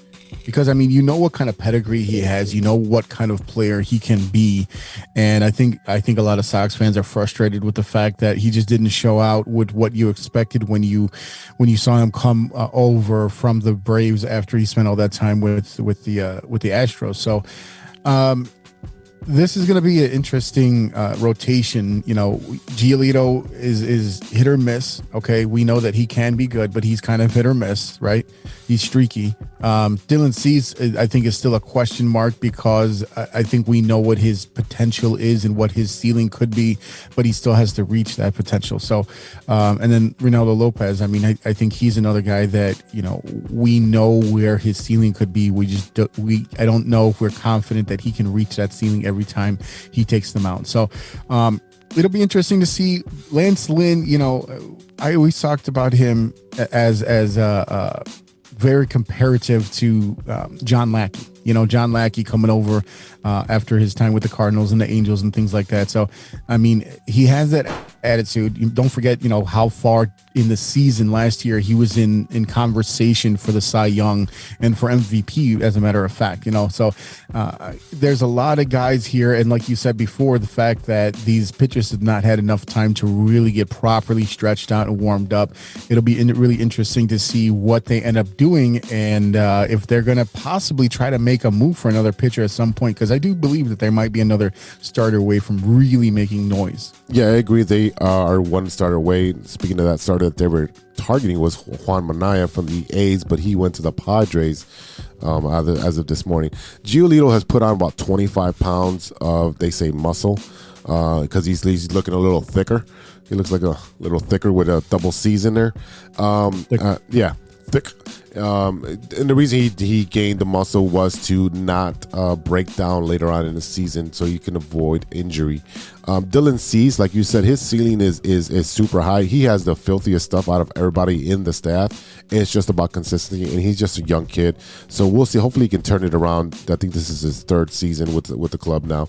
because, what kind of pedigree he has, what kind of player he can be. And I think a lot of Sox fans are frustrated with the fact that he just didn't show out with what you expected when you saw him come over from the Braves after he spent all that time with the Astros. So this is going to be an interesting rotation. Giolito is hit or miss. Okay, we know that he can be good, but he's kind of hit or miss, right? He's streaky. Dylan Cease, I think, is still a question mark because I think we know what his potential is and what his ceiling could be, but he still has to reach that potential. So, and then Reynaldo Lopez, I think he's another guy that, we know where his ceiling could be. I don't know if we're confident that he can reach that ceiling every time he takes them out. So, it'll be interesting to see Lance Lynn. I always talked about him as very comparative to John Lackey. John Lackey coming over after his time with the Cardinals and the Angels and things like that. So, he has that attitude. Don't forget, how far in the season last year he was in conversation for the Cy Young and for MVP, as a matter of fact. So there's a lot of guys here. And like you said before, the fact that these pitchers have not had enough time to really get properly stretched out and warmed up. It'll be really interesting to see what they end up doing and if they're going to possibly try to make a move for another pitcher at some point, because I do believe that there might be another starter away from really making noise. Yeah, I agree. They are one starter away. Speaking of that starter that they were targeting was Juan Minaya from the A's, but he went to the Padres. as of this morning. Giolito has put on about 25 pounds of, they say, muscle, because he's looking a little thicker. He looks like a little thicker with a double C's in there. Yeah, thick. And the reason he gained the muscle was to not break down later on in the season, so you can avoid injury. Dylan Cease, like you said, his ceiling is super high. He has the filthiest stuff out of everybody in the staff. And it's just about consistency, and he's just a young kid. So we'll see. Hopefully he can turn it around. I think this is his third season with the club now.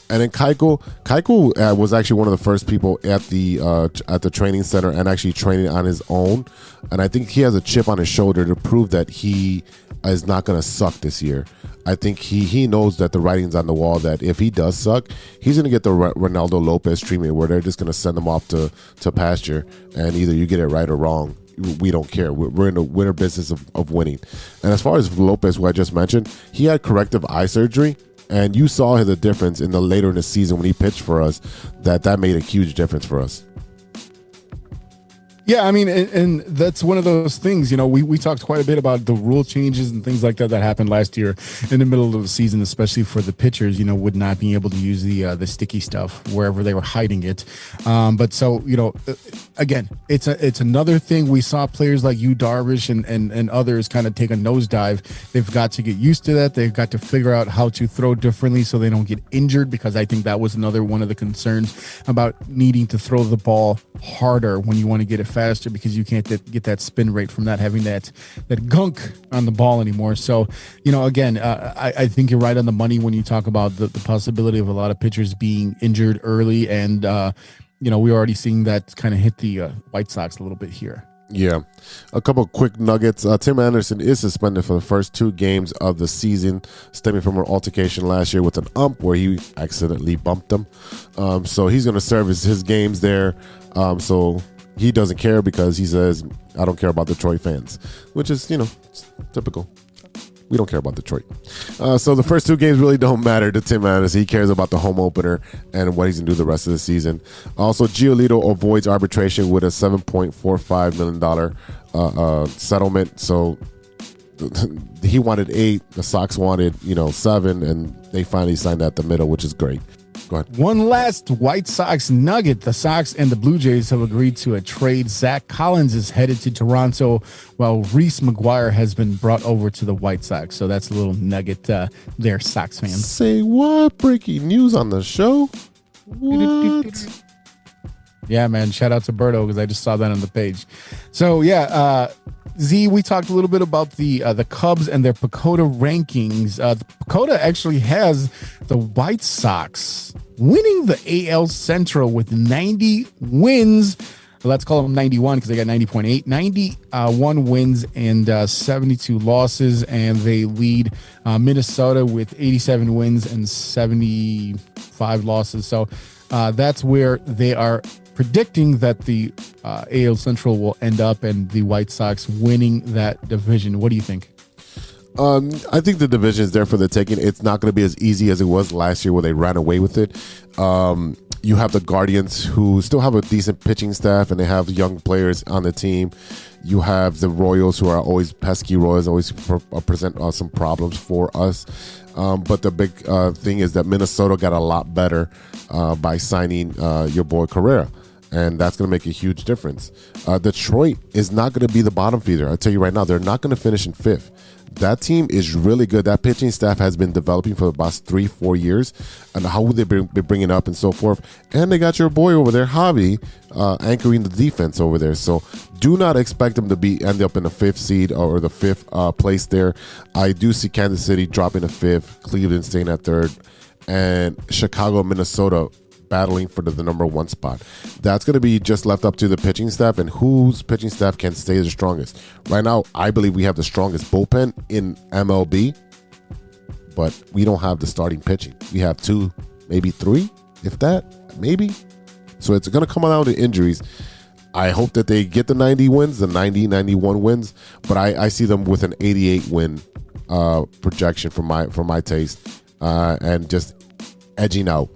And then Keiko was actually one of the first people at the training center and actually training on his own. And I think he has a chip on his shoulder to prove that he is not going to suck this year. I think he knows that the writing's on the wall, that if he does suck, he's going to get the Ronaldo Lopez treatment, where they're just going to send him off to pasture, and either you get it right or wrong. We don't care. We're in the winner business of winning. And as far as Lopez, who I just mentioned, he had corrective eye surgery. And you saw the difference later in the season when he pitched for us, that made a huge difference for us. Yeah, I mean, and that's one of those things, we talked quite a bit about the rule changes and things like that happened last year in the middle of the season, especially for the pitchers, with not being able to use the sticky stuff wherever they were hiding it. But so, again, it's another thing. We saw players like Yu Darvish and others kind of take a nosedive. They've got to get used to that. They've got to figure out how to throw differently so they don't get injured, because I think that was another one of the concerns about needing to throw the ball harder when you want to get it faster, because you can't get that spin rate from not having that gunk on the ball anymore. So, again, I think you're right on the money when you talk about the possibility of a lot of pitchers being injured early. And, we're already seeing that kind of hit the White Sox a little bit here. Yeah. A couple quick nuggets. Tim Anderson is suspended for the first 2 games of the season, stemming from an altercation last year with an ump where he accidentally bumped him. So he's going to serve his games there. So he doesn't care, because he says, I don't care about Detroit fans, which is, typical. We don't care about Detroit. So the first 2 games really don't matter to Tim Anderson. He cares about the home opener and what he's going to do the rest of the season. Also, Giolito avoids arbitration with a $7.45 million settlement. So he wanted 8. The Sox wanted, 7, and they finally signed at the middle, which is great. Go ahead. One last White Sox nugget. The Sox and the Blue Jays have agreed to a trade. Zach Collins is headed to Toronto, while Reese McGuire has been brought over to the White Sox. So that's a little nugget there, Sox fans. Say what? Breaking news on the show? What? Yeah, man. Shout out to Berto, because I just saw that on the page. So, yeah, Z, we talked a little bit about the Cubs and their PECOTA rankings. The PECOTA actually has the White Sox winning the AL Central with 90 wins. Let's call them 91, because they got 90.8. 91 wins and 72 losses, and they lead Minnesota with 87 wins and 75 losses. So that's where they are predicting that the AL Central will end up, and the White Sox winning that division. What do you think? I think the division is there for the taking. It's not going to be as easy as it was last year, where they ran away with it. You have the Guardians, who still have a decent pitching staff, and they have young players on the team. You have the Royals, who are always pesky. Royals always present some problems for us. But the big thing is that Minnesota got a lot better by signing your boy Correa. And that's going to make a huge difference. Detroit is not going to be the bottom feeder. I'll tell you right now, they're not going to finish in 5th. That team is really good. That pitching staff has been developing for the past 3-4 years, and how would they be bringing up and so forth. And they got your boy over there, Javi, anchoring the defense over there. So do not expect them to end up in the 5th seed or the 5th place there. I do see Kansas City dropping to 5th, Cleveland staying at 3rd, and Chicago, Minnesota battling for the number 1 spot. That's going to be just left up to the pitching staff and whose pitching staff can stay the strongest. Right now, I believe we have the strongest bullpen in MLB, but we don't have the starting pitching. We have 2, maybe 3, if that, maybe. So it's going to come down to injuries. I hope that they get the 90 wins, the 90, 91 wins, but I see them with an 88 win projection for my taste, and just edging out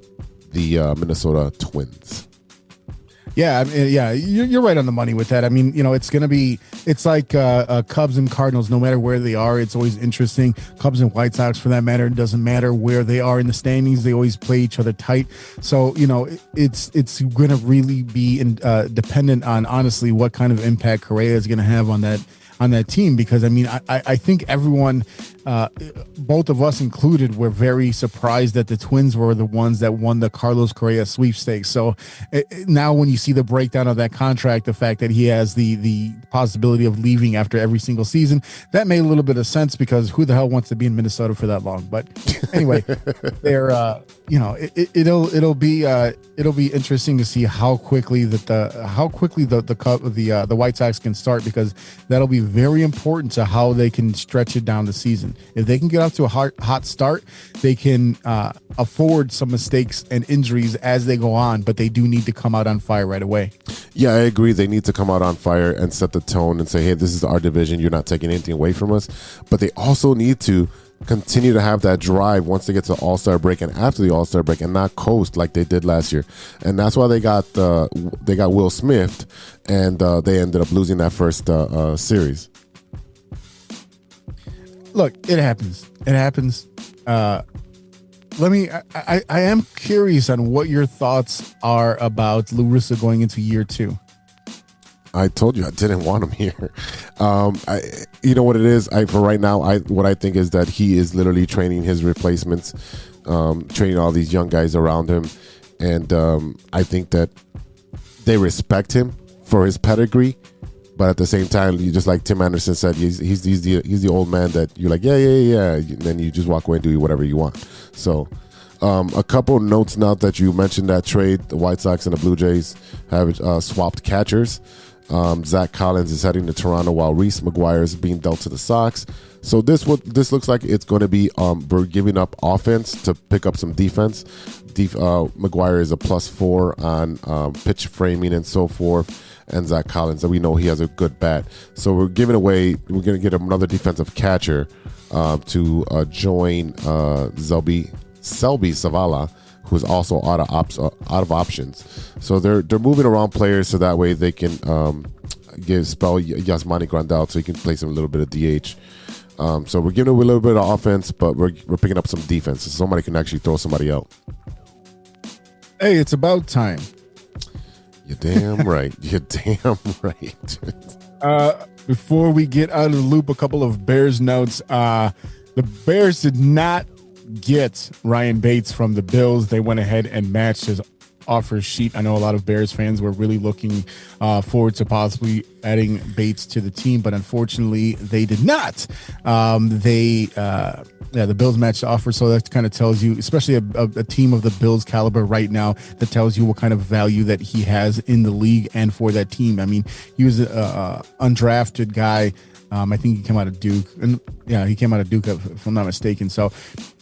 the Minnesota Twins. Yeah, you're right on the money with that. I mean, it's going to be it's like Cubs and Cardinals. No matter where they are, it's always interesting. Cubs and White Sox, for that matter, it doesn't matter where they are in the standings. They always play each other tight. So it's going to really be dependent on, honestly, what kind of impact Correa is going to have on that team, because I think everyone, both of us included, were very surprised that the Twins were the ones that won the Carlos Correa sweepstakes. So now when you see the breakdown of that contract, the fact that he has the possibility of leaving after every single season, that made a little bit of sense, because who the hell wants to be in Minnesota for that long? But anyway, they're it'll be interesting to see how quickly the White Sox can start, because that'll be very important to how they can stretch it down the season. If they can get off to a hot start, they can afford some mistakes and injuries as they go on, but they do need to come out on fire right away. Yeah, I agree. They need to come out on fire and set the tone and say, hey, this is our division. You're not taking anything away from us. But they also need to continue to have that drive once they get to the All-Star break and after the All-Star break, and not coast like they did last year. And that's why they got Will Smith, and they ended up losing that first series. Look, it happens. I am curious on what your thoughts are about La Russa going into year 2. I told you I didn't want him here. You know what it is? For right now, what I think is that he is literally training his replacements, training all these young guys around him, and I think that they respect him for his pedigree. But at the same time, you just like Tim Anderson said, he's the old man that you're like, yeah. And then you just walk away and do whatever you want. So a couple notes now that you mentioned that trade. The White Sox and the Blue Jays have swapped catchers. Zach Collins is heading to Toronto while Reese McGuire is being dealt to the Sox. So this looks like it's going to be we're giving up offense to pick up some defense. McGuire is a +4 on pitch framing and so forth. And Zach Collins, that we know he has a good bat. So we're going to get another defensive catcher to join Selby Savala, who's also out of options. So they're moving around players so that way they can spell Yasmani Grandal so he can play some little bit of DH. So we're giving away a little bit of offense, but we're picking up some defense so somebody can actually throw somebody out. Hey, it's about time. You're damn right. You're damn right. Before we get out of the loop, a couple of Bears notes. The Bears did not get Ryan Bates from the Bills. They went ahead and matched his offer sheet. I know a lot of Bears fans were really looking forward to possibly adding Bates to the team, but unfortunately they did not. The Bills matched the offer, so that kind of tells you, especially a team of the Bills caliber right now, that tells you what kind of value that he has in the league and for that team. I mean, he was an undrafted guy. I think he came out of Duke. And yeah, he came out of Duke, if I'm not mistaken. So,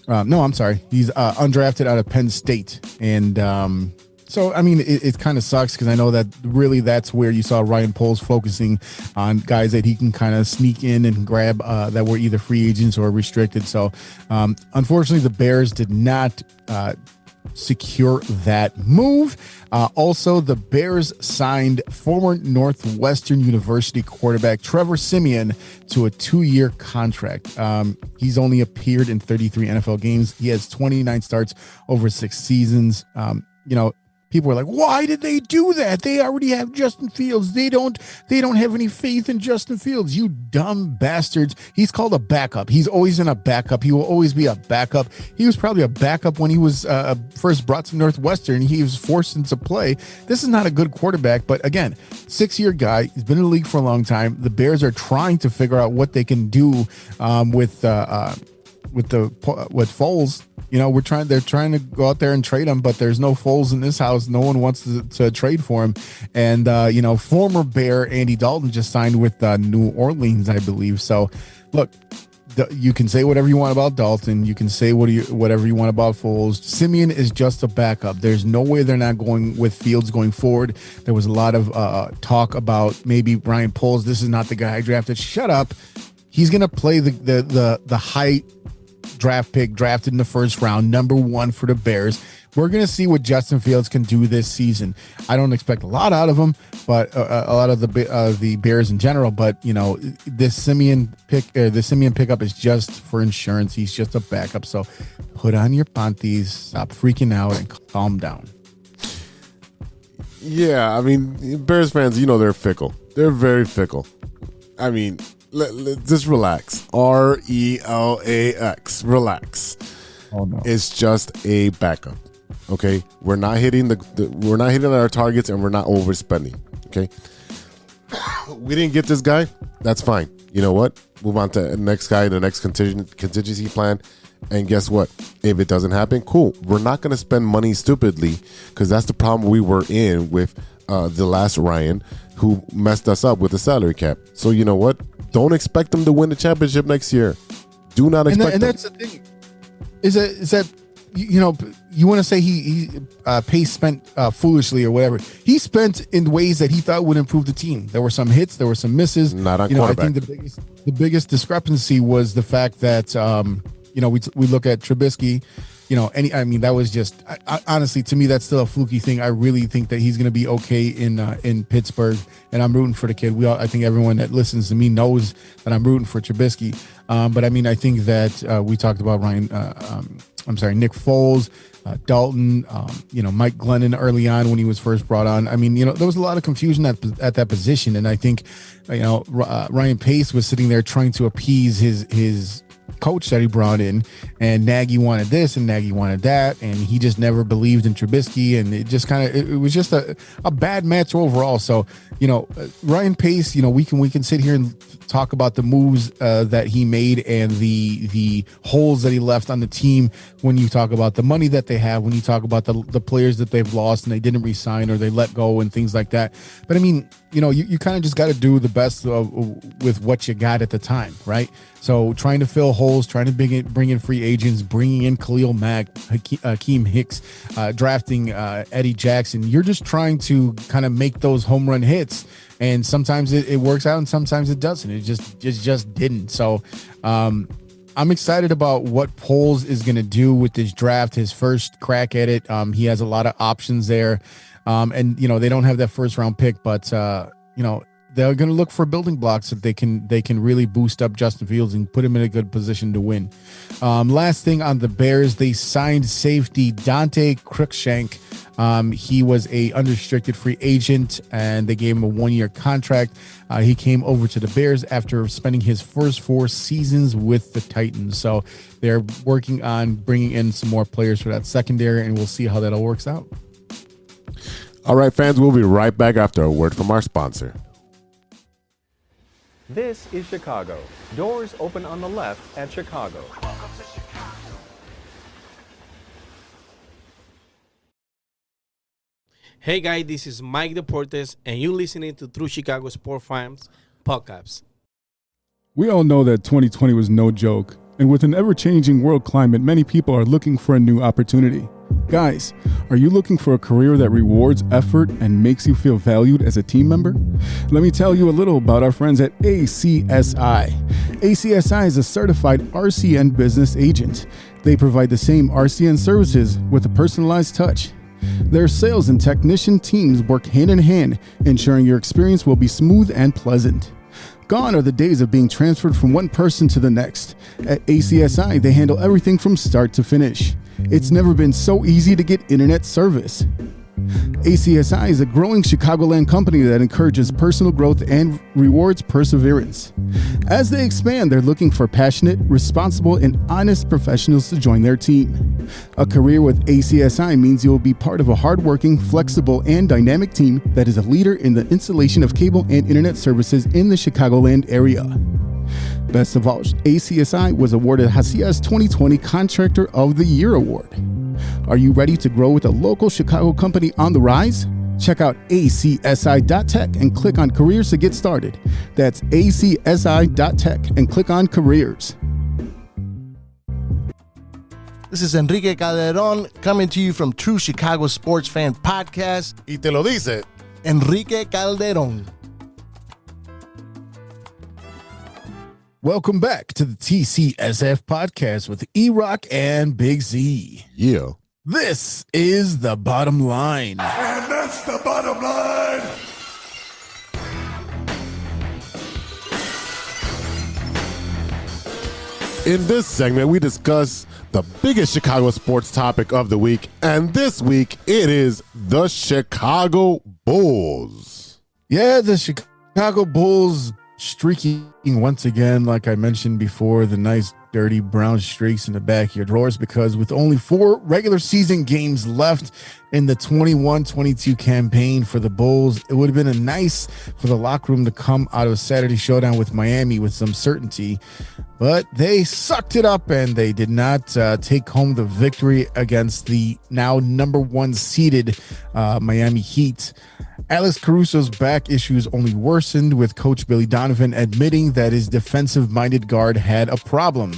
no, I'm sorry. He's undrafted out of Penn State. And so, I mean, it kind of sucks because I know that really that's where you saw Ryan Poles focusing on guys that he can kind of sneak in and grab that were either free agents or restricted. So, unfortunately, the Bears did not secure that move. Also, the Bears signed former Northwestern University quarterback Trevor Siemian to a 2-year contract. He's only appeared in 33 NFL games. He has 29 starts over 6 seasons. People were like, why did they do that? They already have Justin Fields. They don't have any faith in Justin Fields. You dumb bastards. He's called a backup. He's always in a backup. He will always be a backup. He was probably a backup when he was first brought to Northwestern. He was forced into play. This is not a good quarterback, but again, 6-year guy. He's been in the league for a long time. The Bears are trying to figure out what they can do with Foles. They're trying to go out there and trade him, but there's no Foles in this house. No one wants to trade for him. And, former Bear Andy Dalton just signed with New Orleans, I believe. So, look, you can say whatever you want about Dalton. You can say whatever you want about Foles. Siemian is just a backup. There's no way they're not going with Fields going forward. There was a lot of talk about maybe Ryan Poles. This is not the guy I drafted. Shut up. He's going to play the high draft pick, drafted in the first round, number 1 for the Bears. We're going to see what Justin Fields can do this season. I don't expect a lot out of him, but a lot of the Bears in general. But this Simeon pickup is just for insurance. He's just a backup. So put on your panties, stop freaking out, and calm down. Yeah, I mean, Bears fans, they're fickle. They're very fickle. I mean, just relax. RELAX. Relax. Oh no, it's just a backup. Okay, we're not hitting we're not hitting our targets, and we're not overspending. Okay, we didn't get this guy. That's fine. You know what? Move on to the next guy, the next contingency plan. And guess what? If it doesn't happen, cool. We're not going to spend money stupidly, because that's the problem we were in with the last Ryan, who messed us up with the salary cap. So you know what? Don't expect them to win the championship next year. Do not expect. And that's the thing. Is that you want to say Pace spent foolishly or whatever? He spent in ways that he thought would improve the team. There were some hits, there were some misses. Not on quarterback. I think the biggest discrepancy was the fact that we look at Trubisky. That was just honestly, to me, that's still a fluky thing. I really think that he's going to be okay in Pittsburgh, and I'm rooting for the kid. I think everyone that listens to me knows that I'm rooting for Trubisky. But I mean, I think that we talked about Nick Foles, Dalton, Mike Glennon early on when he was first brought on. I mean, there was a lot of confusion at that position, and I think Ryan Pace was sitting there trying to appease his coach that he brought in, and Nagy wanted this and Nagy wanted that, and he just never believed in Trubisky, and it just it was just a bad match overall. So Ryan Pace, we can sit here and talk about the moves that he made and the holes that he left on the team. When you talk about the money that they have, when you talk about the players that they've lost and they didn't re-sign or they let go and things like that. But I mean, you kind of just got to do the best with what you got at the time, right? So trying to fill holes, trying to bring in free agents, bringing in Khalil Mack, Hakeem Hicks, drafting Eddie Jackson. You're just trying to kind of make those home run hits, and sometimes it works out and sometimes it doesn't. It just didn't. So I'm excited about what Poles is going to do with this draft. His first crack at it. He has a lot of options there, and they don't have that first round pick, but they're going to look for building blocks that they can really boost up Justin Fields and put him in a good position to win. Last thing on the Bears, they signed safety Dante Cruikshank. He was a unrestricted free agent, and they gave him a 1-year contract. He came over to the Bears after spending his first 4 seasons with the Titans. So they're working on bringing in some more players for that secondary, and we'll see how that all works out. All right, fans, we'll be right back after a word from our sponsor. This is Chicago. Doors open on the left at Chicago. Welcome to Chicago. Hey guys, this is Mike Deportes, and you're listening to True Chicago Sports Fans podcast. We all know that 2020 was no joke, and with an ever-changing world climate, many people are looking for a new opportunity. Guys, are you looking for a career that rewards effort and makes you feel valued as a team member? Let me tell you a little about our friends at ACSI. ACSI is a certified RCN business agent. They provide the same RCN services with a personalized touch. Their sales and technician teams work hand in hand, ensuring your experience will be smooth and pleasant. Gone are the days of being transferred from one person to the next. At ACSI, they handle everything from start to finish. It's never been so easy to get internet service. ACSI is a growing Chicagoland company that encourages personal growth and rewards perseverance. As they expand, they're looking for passionate, responsible, and honest professionals to join their team. A career with ACSI means you will be part of a hardworking, flexible, and dynamic team that is a leader in the installation of cable and internet services in the Chicagoland area. Best of all, ACSI was awarded Hacia's 2020 Contractor of the Year Award. Are you ready to grow with a local Chicago company on the rise? Check out acsi.tech and click on careers to get started. That's acsi.tech and click on careers. This is Enrique Calderon coming to you from True Chicago Sports Fan Podcast. Y te lo dice Enrique Calderon. Welcome back to the TCSF podcast with E-ROC and Big Z. Yeah. This is the bottom line. And that's the bottom line. In this segment, we discuss the biggest Chicago sports topic of the week, and this week it is the Chicago Bulls. Yeah, the Chicago Bulls streaking once again, like I mentioned before, the nice dirty brown streaks in the back of your drawers, because with only 4 regular season games left in the 21-22 campaign for the Bulls, it would have been nice for the locker room to come out of a Saturday showdown with Miami with some certainty, but they sucked it up and they did not take home the victory against the now number 1 seeded Miami Heat. Alex Caruso's back issues only worsened, with Coach Billy Donovan admitting that his defensive-minded guard had a problem.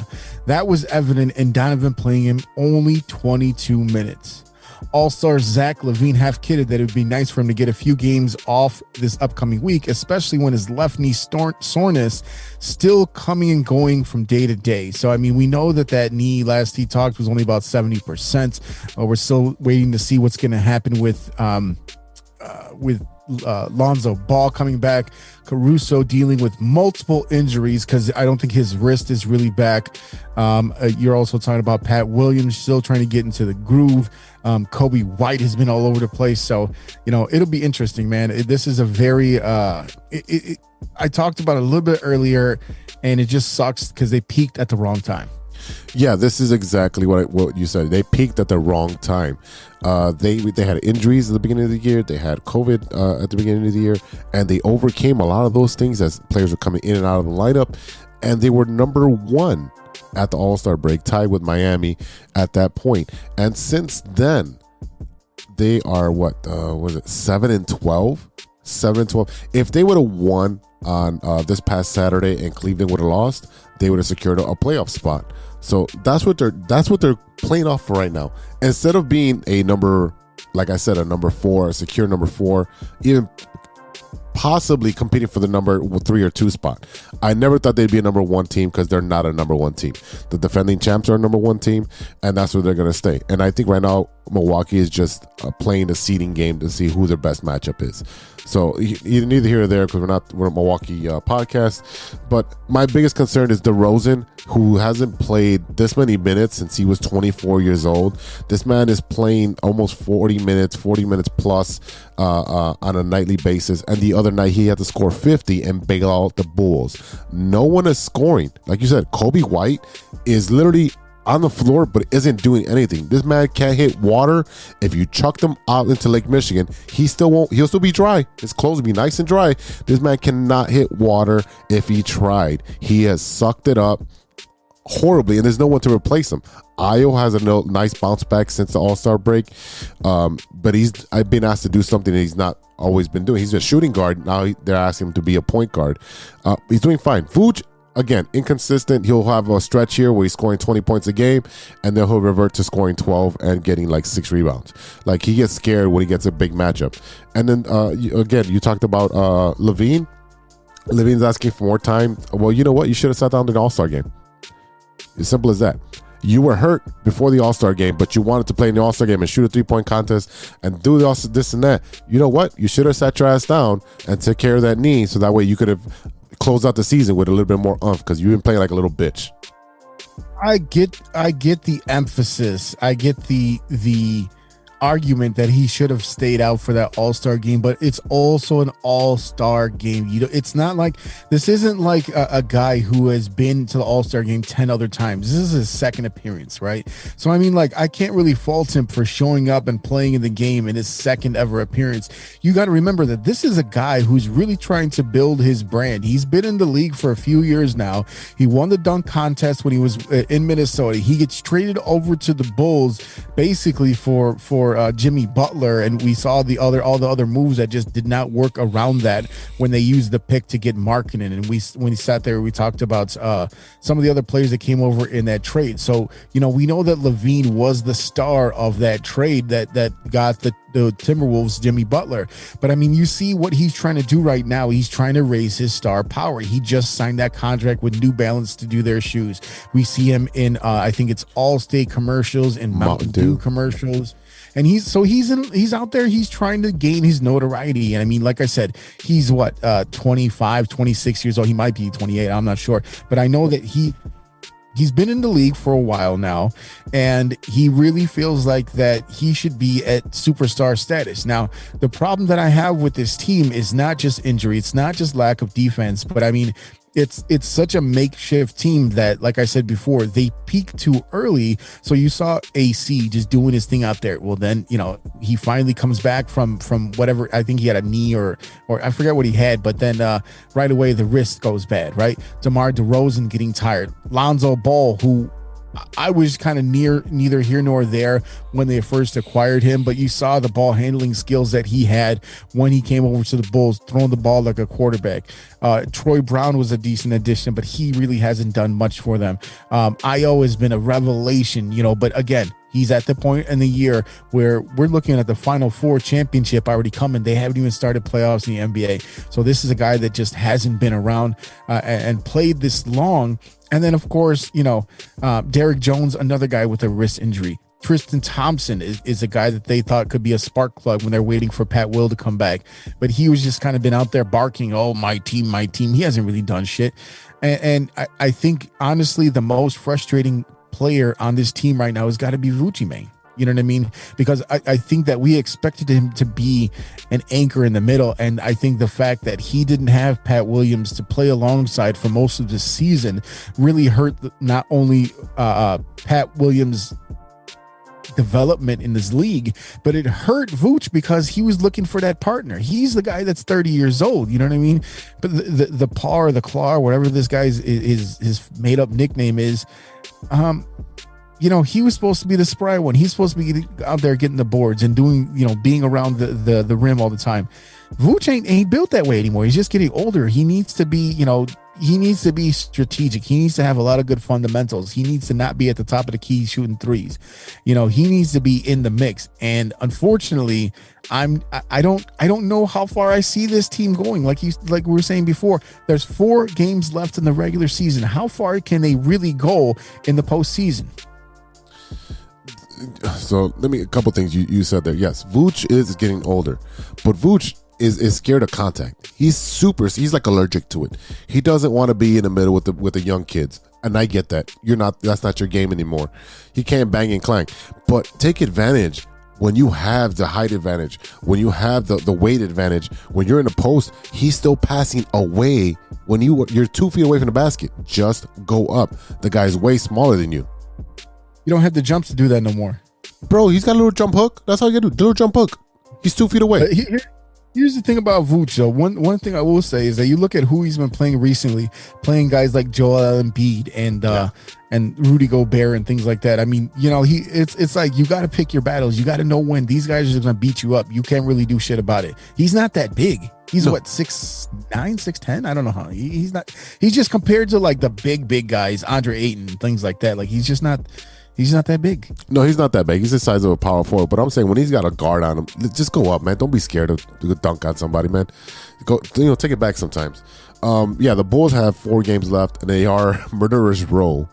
That was evident in Donovan playing him only 22 minutes. All-star Zach LaVine half-kidded that it would be nice for him to get a few games off this upcoming week, especially when his left knee soreness still coming and going from day to day. So, I mean, we know that knee, last he talked, was only about 70%. We're still waiting to see what's going to happen with Lonzo Ball coming back, Caruso dealing with multiple injuries because I don't think his wrist is really back. You're also talking about Pat Williams still trying to get into the groove. Kobe White has been all over the place. So, it'll be interesting, man. This is a very, I talked about it a little bit earlier, and it just sucks because they peaked at the wrong time. Yeah, this is exactly what you said. They peaked at the wrong time. They had injuries at the beginning of the year. They had COVID at the beginning of the year, and they overcame a lot of those things as players were coming in and out of the lineup, and they were number 1 at the All-Star break, tied with Miami at that point. And since then, they are 7-12? 7-12. If they would have won on this past Saturday and Cleveland would have lost, they would have secured a playoff spot. So that's what they're playing off for right now. Instead of being a number, like I said, a number 4, a secure number 4, even possibly competing for the number 3 or 2 spot. I never thought they'd be a number 1 team because they're not a number 1 team. The defending champs are a number 1 team, and that's where they're going to stay. And I think right now Milwaukee is just playing the seeding game to see who their best matchup is. So neither here or there, because we're a Milwaukee podcast. But my biggest concern is DeRozan, who hasn't played this many minutes since he was 24 years old. This man is playing almost 40 minutes plus on a nightly basis. And the other night he had to score 50 and bail out the Bulls. No one is scoring. Like you said, Kobe White is literally on the floor but isn't doing anything. This man can't hit water. If you chucked him out into Lake Michigan, he'll still be dry. His clothes will be nice and dry. This man cannot hit water if he tried. He has sucked it up horribly, and there's no one to replace him. Ayo has a nice bounce back since the All-Star break, but I've been asked to do something that he's not always been doing. He's a shooting guard. Now they're asking him to be a point guard. He's doing fine. Vooch, again, inconsistent. He'll have a stretch here where he's scoring 20 points a game, and then he'll revert to scoring 12 and getting like 6 rebounds. Like, he gets scared when he gets a big matchup. And then, you talked about LaVine. LaVine's asking for more time. Well, you know what? You should have sat down to the All-Star game. As simple as that. You were hurt before the All-Star game, but you wanted to play in the All-Star game and shoot a 3-point contest and do this and that. You know what? You should have sat your ass down and took care of that knee, so that way you could have closed out the season with a little bit more oomph, because you've been playing like a little bitch. I get the emphasis. I get the argument that he should have stayed out for that All-Star game, but it's also an All-Star game. It's not like, this isn't like a guy who has been to the All-Star game 10 other times. This is his second appearance, right? So I mean, like, I can't really fault him for showing up and playing in the game in his second ever appearance. You got to remember that this is a guy who's really trying to build his brand. He's been in the league for a few years now. He won the dunk contest when he was in Minnesota. He gets traded over to the Bulls basically for Jimmy Butler, and we saw all the other moves that just did not work around that when they used the pick to get Markkanen. And when he sat there, we talked about some of the other players that came over in that trade. So we know that LaVine was the star of that trade that got the the Timberwolves, Jimmy Butler. But I mean, you see what he's trying to do right now. He's trying to raise his star power. He just signed that contract with New Balance to do their shoes. We see him in I think it's Allstate commercials and Mountain Dew commercials. And he's out there. He's trying to gain his notoriety. And I mean, like I said, he's 25, 26 years old. He might be 28. I'm not sure. But I know that he's been in the league for a while now, and he really feels like that he should be at superstar status. Now, the problem that I have with this team is not just injury. It's not just lack of defense, but I mean, it's such a makeshift team that, like I said before, they peaked too early. So you saw AC just doing his thing out there. Well, then, he finally comes back from whatever. I think he had a knee or I forget what he had, but then right away the wrist goes bad, right? DeMar DeRozan getting tired. Lonzo Ball, who I was kind of neither here nor there when they first acquired him, but you saw the ball handling skills that he had when he came over to the Bulls, throwing the ball like a quarterback. Troy Brown was a decent addition, but he really hasn't done much for them. Io has been a revelation, but again, he's at the point in the year where we're looking at the Final Four championship already coming. They haven't even started playoffs in the NBA. So this is a guy that just hasn't been around and played this long. And then, of course, Derek Jones, another guy with a wrist injury. Tristan Thompson is a guy that they thought could be a spark plug when they're waiting for Pat Will to come back. But he was just kind of been out there barking, oh, my team, my team. He hasn't really done shit. And I think, honestly, the most frustrating player on this team right now has got to be Vucci, man. You know what I mean? Because I think that we expected him to be an anchor in the middle. And I think the fact that he didn't have Pat Williams to play alongside for most of the season really hurt not only Pat Williams' development in this league, but it hurt Vooch because he was looking for that partner. He's the guy that's 30 years old. You know what I mean? But the paw or the claw or whatever this guy's his made up nickname is, he was supposed to be the spry one. He's supposed to be out there getting the boards and doing, being around the rim all the time. Vooch ain't built that way anymore. He's just getting older. He needs to be, he needs to be strategic. He needs to have a lot of good fundamentals. He needs to not be at the top of the key shooting threes. He needs to be in the mix. And unfortunately, I don't know how far I see this team going. Like we were saying before, there's 4 games left in the regular season. How far can they really go in the postseason? So a couple things you said there. Yes, Vooch is getting older, but Vooch is scared of contact. He's like allergic to it. He doesn't want to be in the middle with the young kids. And I get that. That's not your game anymore. He can't bang and clang. But take advantage when you have the height advantage, when you have the weight advantage, when you're in the post, he's still passing away. When you're 2 feet away from the basket, just go up. The guy's way smaller than you. You don't have the jumps to do that no more. Bro, he's got a little jump hook. That's all you gotta do. Little jump hook. He's 2 feet away. Here's the thing about Vooch, though. One thing I will say is that you look at who he's been playing recently, playing guys like Joel Embiid and Rudy Gobert and things like that. I mean, it's like you got to pick your battles. You got to know when these guys are going to beat you up. You can't really do shit about it. He's not that big. He's 6'9", 6'10"? I don't know how. He's not. He's just compared to like the big guys, Andre Ayton, things like that. Like he's just not. He's not that big. No, he's not that big. He's the size of a power forward. But I'm saying when he's got a guard on him, just go up, man. Don't be scared to dunk on somebody, man. Go, take it back sometimes. The Bulls have 4 games left, and they are murderer's row.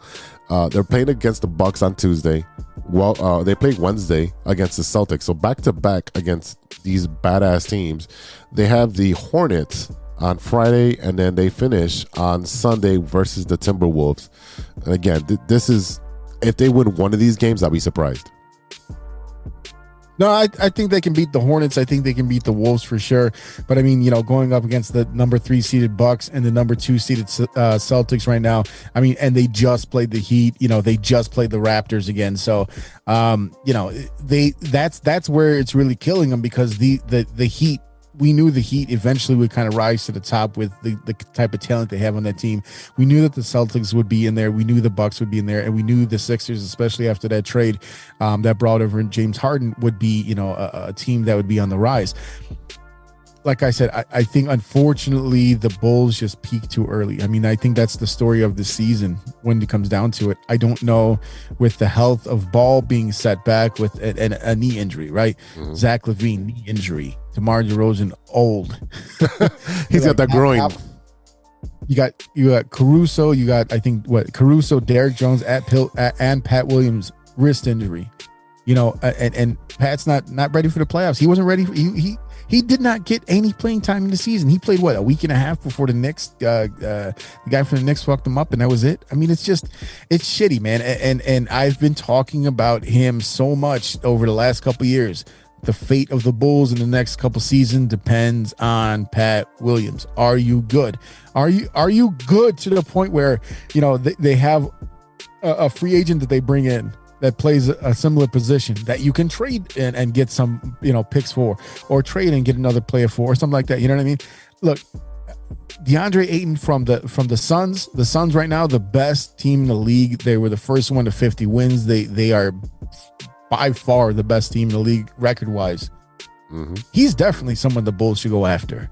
They're playing against the Bucks on Tuesday. Well, they play Wednesday against the Celtics. So back-to-back against these badass teams. They have the Hornets on Friday, and then they finish on Sunday versus the Timberwolves. And again, this is... If they win one of these games, I'll be surprised. No, I think they can beat the Hornets. I think they can beat the Wolves for sure. But I mean, going up against the number 3 seeded Bucks and the number 2 seeded Celtics right now. I mean, and they just played the Heat. They just played the Raptors again. So, that's where it's really killing them because the Heat. We knew the Heat eventually would kind of rise to the top with the type of talent they have on that team. We knew that the Celtics would be in there. We knew the Bucks would be in there. And we knew the Sixers, especially after that trade that brought over James Harden, would be, a team that would be on the rise. like I said, I think unfortunately the Bulls just peaked too early. I mean, I think that's the story of the season when it comes down to it. I don't know, with the health of Ball being set back with a knee injury, right? Zach LaVine, knee injury. DeMar DeRozan, old. He's got that groin. You got Caruso. You got, I think, Caruso, Derek Jones, and Pat Williams, wrist injury. You know, and Pat's not ready for the playoffs. He wasn't ready. He did not get any playing time in the season. He played a week and a half before the Knicks. The guy from the Knicks fucked him up, and that was it. I mean, it's shitty, man. And I've been talking about him so much over the last couple of years. The fate of the Bulls in the next couple seasons depends on Pat Williams. Are you good? Are you good to the point where, you know, they have a free agent that they bring in that plays a similar position that you can trade and get some, you know, picks for, or trade and get another player for, or something like that. You know what I mean? Look, DeAndre Ayton from the Suns. The Suns right now, the best team in the league. They were the first one to 50 wins. They are by far the best team in the league record wise. He's definitely someone the Bulls should go after.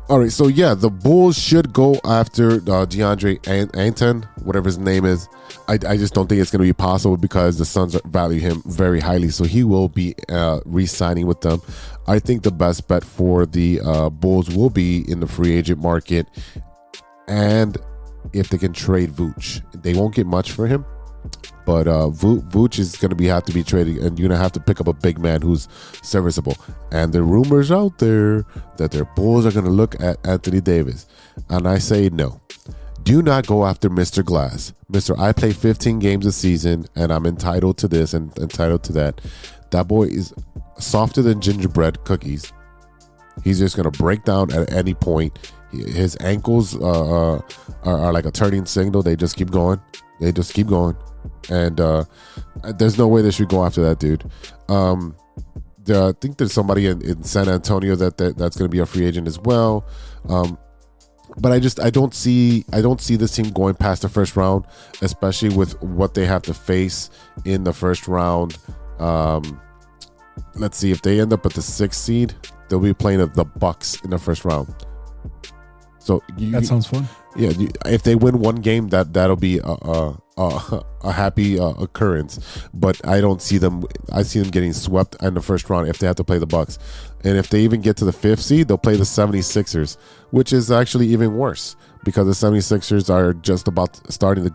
All right, so yeah, the Bulls should go after DeAndre Ayton, whatever his name is. I just don't think it's going to be possible because the Suns value him very highly, so he will be re-signing with them. I think the best bet for the Bulls will be in the free agent market, and if they can trade Vooch. They won't get much for him, but Vooch is going to have to be traded, and you're going to have to pick up a big man who's serviceable. And the rumors out there that their Bulls are going to look at Anthony Davis. And I say no. Do not go after Mr. Glass. I play 15 games a season, and I'm entitled to this and entitled to that. That boy is softer than gingerbread cookies. He's just going to break down at any point. His ankles are like a turning signal. They just keep going. And there's no way they should go after that dude. I think there's somebody in San Antonio that's going to be a free agent as well. But I don't see this team going past the first round, especially with what they have to face in the first round. Let's see, if they end up at the 6th seed, they'll be playing the Bucks in the first round. So that sounds fun. Yeah, if they win one game, that'll be a happy occurrence. But I don't see them. I see them getting swept in the first round if they have to play the Bucks. And if they even get to the 5th seed, they'll play the 76ers, which is actually even worse because the 76ers are just about starting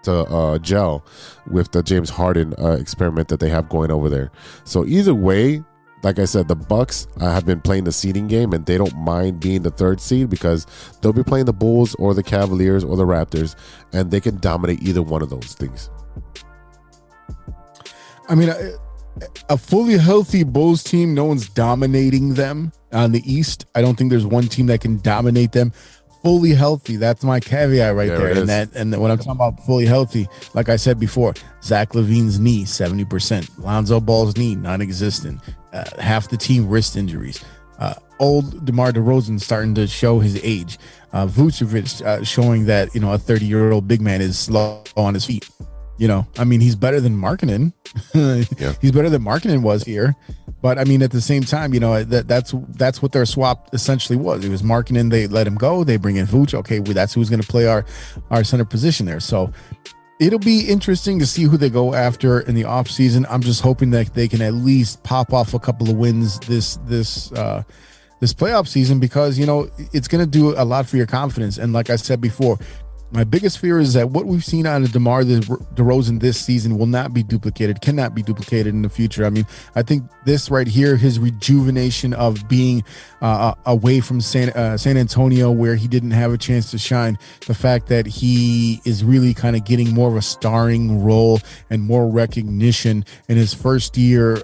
to gel with the James Harden experiment that they have going over there. So either way, like I said, the Bucks have been playing the seeding game, and they don't mind being the 3rd seed because they'll be playing the Bulls or the Cavaliers or the Raptors, and they can dominate either one of those things. I mean, a fully healthy Bulls team, no one's dominating them on the East. I don't think there's one team that can dominate them. Fully healthy, that's my caveat right there. And when I'm talking about fully healthy, like I said before, Zach LaVine's knee 70%, Lonzo Ball's knee non-existent, half the team wrist injuries, old DeMar DeRozan starting to show his age, Vucevic showing that, you know, a 30-year-old big man is slow on his feet. You know, I mean, he's better than Markkanen. He's better than Markkanen was here. But I mean, at the same time, you know, that's what their swap essentially was. It was Markkanen. They let him go. They bring in Vooch. Okay, well, that's who's going to play our center position there. So it'll be interesting to see who they go after in the offseason. I'm just hoping that they can at least pop off a couple of wins this playoff season, because, you know, it's going to do a lot for your confidence. And like I said before, my biggest fear is that what we've seen out of DeMar DeRozan this season will not be duplicated, cannot be duplicated in the future. I mean, I think this right here, his rejuvenation of being away from San Antonio, where he didn't have a chance to shine, the fact that he is really kind of getting more of a starring role and more recognition in his first year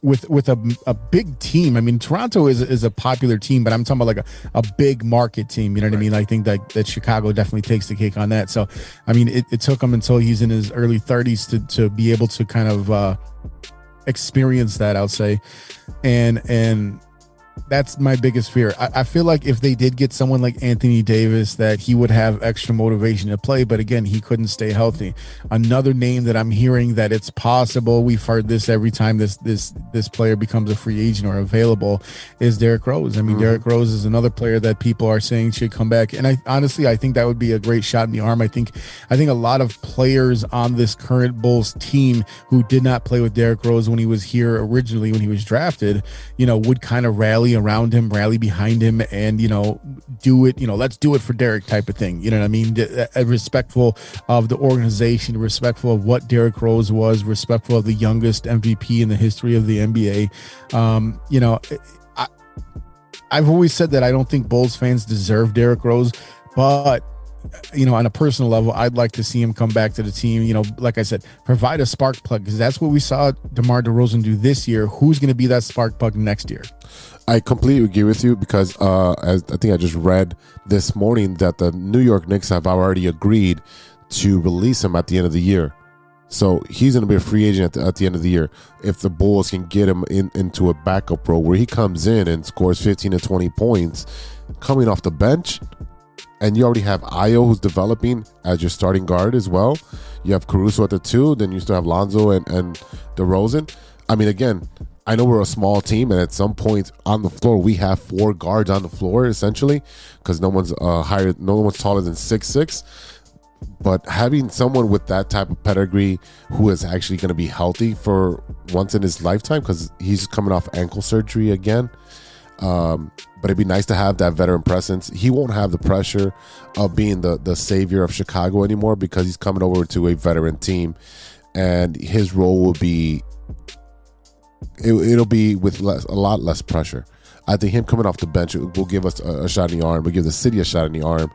with a big team. I mean, Toronto is a popular team, but I'm talking about like a big market team. You know what I mean? I think that Chicago definitely takes the cake on that. So, I mean, it took him until he's in his early 30s to be able to kind of experience that, I'll say. And That's my biggest fear. I feel like if they did get someone like Anthony Davis, that he would have extra motivation to play. But again, he couldn't stay healthy. Another name that I'm hearing that it's possible, we've heard this every time this player becomes a free agent or available, is Derrick Rose. I mean, Derrick Rose is another player that people are saying should come back. And I think that would be a great shot in the arm. I think a lot of players on this current Bulls team who did not play with Derrick Rose when he was here originally, when he was drafted, would kind of rally around him, rally behind him, and do it, let's do it for Derrick type of thing. You know what I mean? Respectful of the organization, respectful of what Derrick Rose was, respectful of the youngest MVP in the history of the NBA. I've always said that I don't think Bulls fans deserve Derrick Rose, but on a personal level, I'd like to see him come back to the team. Like I said, provide a spark plug, because that's what we saw DeMar DeRozan do this year. Who's going to be that spark plug next year? I completely agree with you, because as I think I just read this morning that the New York Knicks have already agreed to release him at the end of the year. So he's going to be a free agent at the end of the year. If the Bulls can get him into a backup role where he comes in and scores 15 to 20 points coming off the bench, and you already have Ayo, who's developing as your starting guard as well. You have Caruso at the 2, then you still have Lonzo and DeRozan. I mean, again, I know we're a small team, and at some point on the floor, we have 4 guards on the floor, essentially, because no one's taller than 6'6". But having someone with that type of pedigree who is actually going to be healthy for once in his lifetime, because he's coming off ankle surgery again. But it'd be nice to have that veteran presence. He won't have the pressure of being the savior of Chicago anymore, because he's coming over to a veteran team, and his role will be it'll be with a lot less pressure. I think him coming off the bench will give us a shot in the arm. Will give the city a shot in the arm,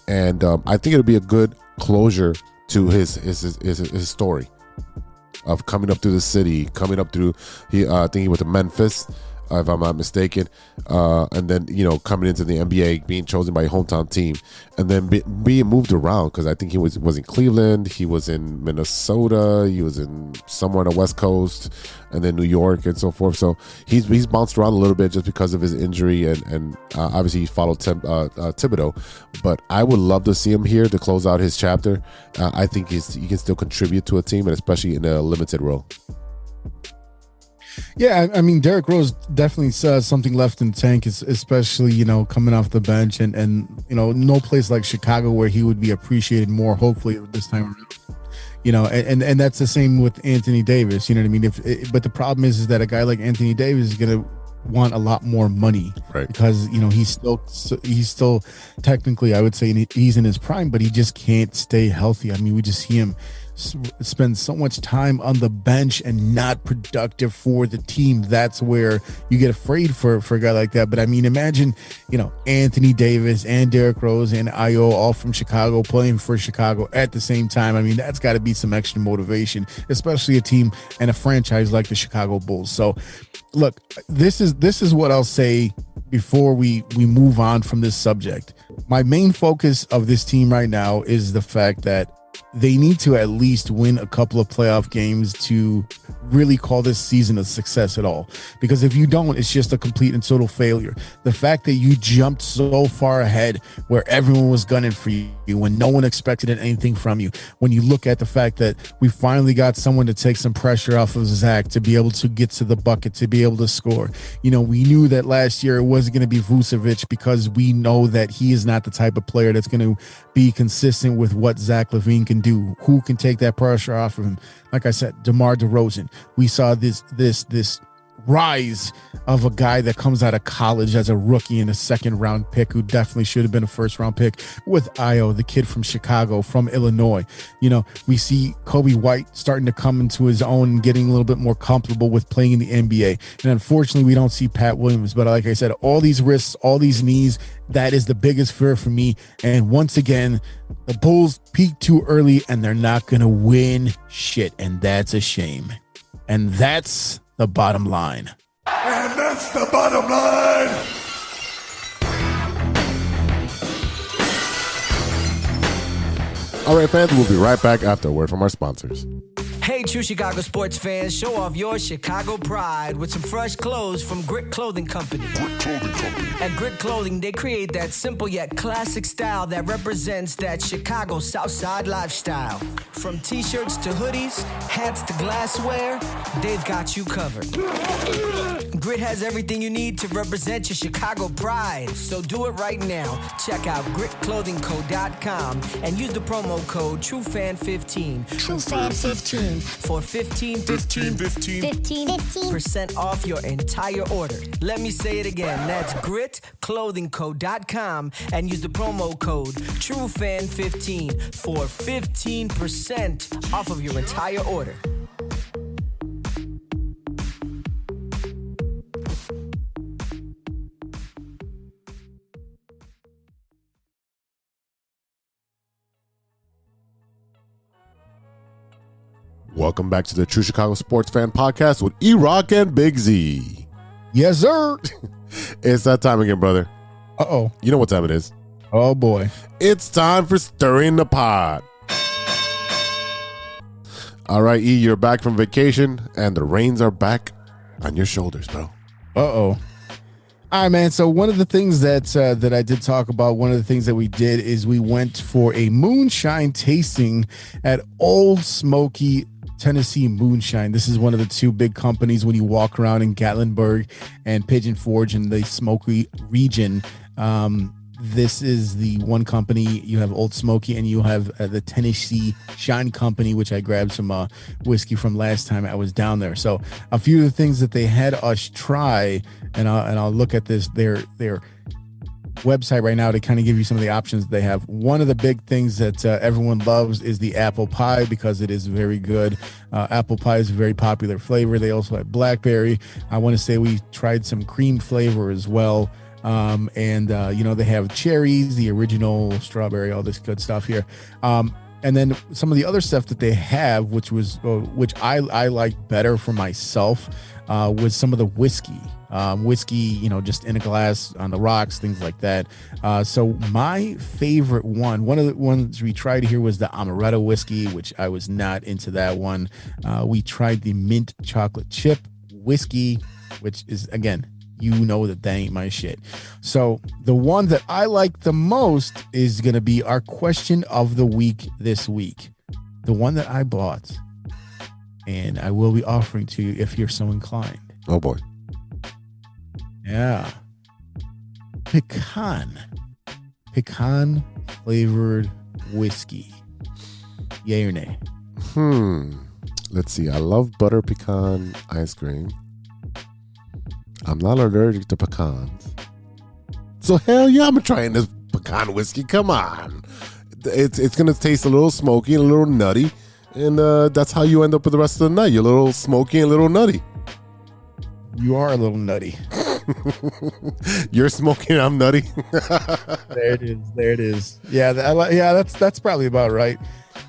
and I think it'll be a good closure to his story of coming up through the city, coming up through. I think he went to Memphis, if I'm not mistaken, and then coming into the NBA, being chosen by a hometown team, and then being moved around, because I think he was in Cleveland, he was in Minnesota, he was in somewhere on the West Coast, and then New York and so forth. So he's bounced around a little bit just because of his injury, and obviously he followed Thibodeau. But I would love to see him here to close out his chapter. I think he can still contribute to a team, and especially in a limited role. Yeah, I mean, Derrick Rose definitely says something left in the tank, especially, coming off the bench, and no place like Chicago where he would be appreciated more, hopefully, this time around. And that's the same with Anthony Davis, you know what I mean? But the problem is that a guy like Anthony Davis is going to want a lot more money, right? Because, he's still technically, I would say he's in his prime, but he just can't stay healthy. I mean, we just see him spend so much time on the bench and not productive for the team. That's where you get afraid for a guy like that. But I mean, imagine, Anthony Davis and Derrick Rose and Ayo all from Chicago playing for Chicago at the same time. I mean, that's got to be some extra motivation, especially a team and a franchise like the Chicago Bulls. So look, this is what I'll say before we move on from this subject. My main focus of this team right now is the fact that they need to at least win a couple of playoff games to really call this season a success at all. Because if you don't, it's just a complete and total failure. The fact that you jumped so far ahead where everyone was gunning for you, when no one expected anything from you, when you look at the fact that we finally got someone to take some pressure off of Zach, to be able to get to the bucket, to be able to score. We knew that last year it wasn't going to be Vucevic, because we know that he is not the type of player that's going to be consistent with what Zach LaVine can do. Who can take that pressure off of him? Like I said, DeMar DeRozan. We saw this rise of a guy that comes out of college as a rookie and a second round pick, who definitely should have been a first round pick, with Ayo, the kid from Chicago, from Illinois. We see Kobe White starting to come into his own and getting a little bit more comfortable with playing in the NBA. And unfortunately, we don't see Pat Williams. But like I said, all these risks, all these knees, that is the biggest fear for me. And once again, the Bulls peaked too early, and they're not going to win shit. And that's a shame. And that's the bottom line. And that's the bottom line. All right, fans, we'll be right back after a word from our sponsors. Hey, true Chicago sports fans, show off your Chicago pride with some fresh clothes from Grit Clothing Company. At Grit Clothing, they create that simple yet classic style that represents that Chicago Southside lifestyle. From t-shirts to hoodies, hats to glassware, they've got you covered. Grit has everything you need to represent your Chicago pride. So do it right now. Check out gritclothingco.com and use the promo code TrueFan15. TrueFan15. For 15% off your entire order. Let me say it again. That's gritclothingco.com and use the promo code TrueFan15 for 15% off of your entire order. Welcome back to the True Chicago Sports Fan Podcast with E-ROC and Big Z. Yes, sir. It's that time again, brother. Uh-oh. You know what time it is. Oh, boy. It's time for Stirring the Pot. All right, E, you're back from vacation, and the reins are back on your shoulders, bro. Uh-oh. All right, man. So one of the things that I did talk about, one of the things that we did is we went for a moonshine tasting at Old Smoky Tennessee Moonshine. This is one of the two big companies when you walk around in Gatlinburg and Pigeon Forge in the Smoky region. This is the one company. You have Old Smoky and you have the Tennessee Shine Company, which I grabbed some whiskey from last time I was down there. So a few of the things that they had us try, and I'll look at this, their website right now to kind of give you some of the options they have. One of the big things that everyone loves is the apple pie because it is very good. Apple pie is a very popular flavor. They also have blackberry. I want to say we tried some cream flavor as well. They have cherries, the original strawberry, all this good stuff here. And then some of the other stuff that they have, which I like better for myself, was some of the whiskey. Whiskey, just in a glass on the rocks, things like that. So my favorite one of the ones we tried here was the amaretto whiskey, which I was not into that one. We tried the mint chocolate chip whiskey, which is, again, that ain't my shit. So the one that I like the most is going to be our question of the week this week. The one that I bought, and I will be offering to you if you're so inclined. Oh, boy. Yeah. Pecan flavored whiskey. Yay or nay? Let's see. I love butter pecan ice cream. I'm not allergic to pecans. So hell yeah, I'm trying this pecan whiskey. Come on. It's going to taste a little smoky and a little nutty. And that's how you end up with the rest of the night. You're a little smoky and a little nutty. You are a little nutty. You're smoking, I'm nutty. There it is. Yeah, that's probably about right.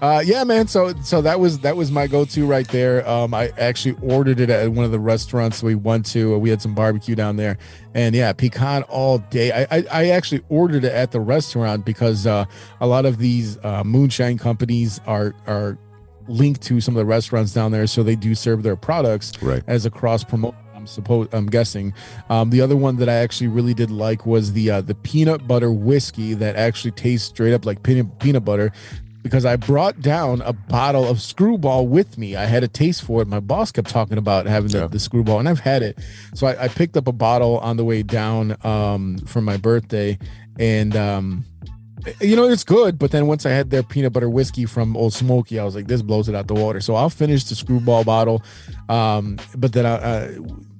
Yeah, man. So that was my go-to right there. I actually ordered it at one of the restaurants we went to. We had some barbecue down there, and yeah, pecan all day. I actually ordered it at the restaurant because a lot of these moonshine companies are linked to some of the restaurants down there, so they do serve their products as a cross promotion. I'm guessing. The other one that I actually really did like was the peanut butter whiskey that actually tastes straight up like peanut butter, because I brought down a bottle of Screwball with me. I had a taste for it. My boss kept talking about having the Screwball, and I've had it. So I picked up a bottle on the way down for my birthday, and it's good. But then once I had their peanut butter whiskey from Old Smoky, I was like, this blows it out the water. So I'll finish the Screwball bottle. But then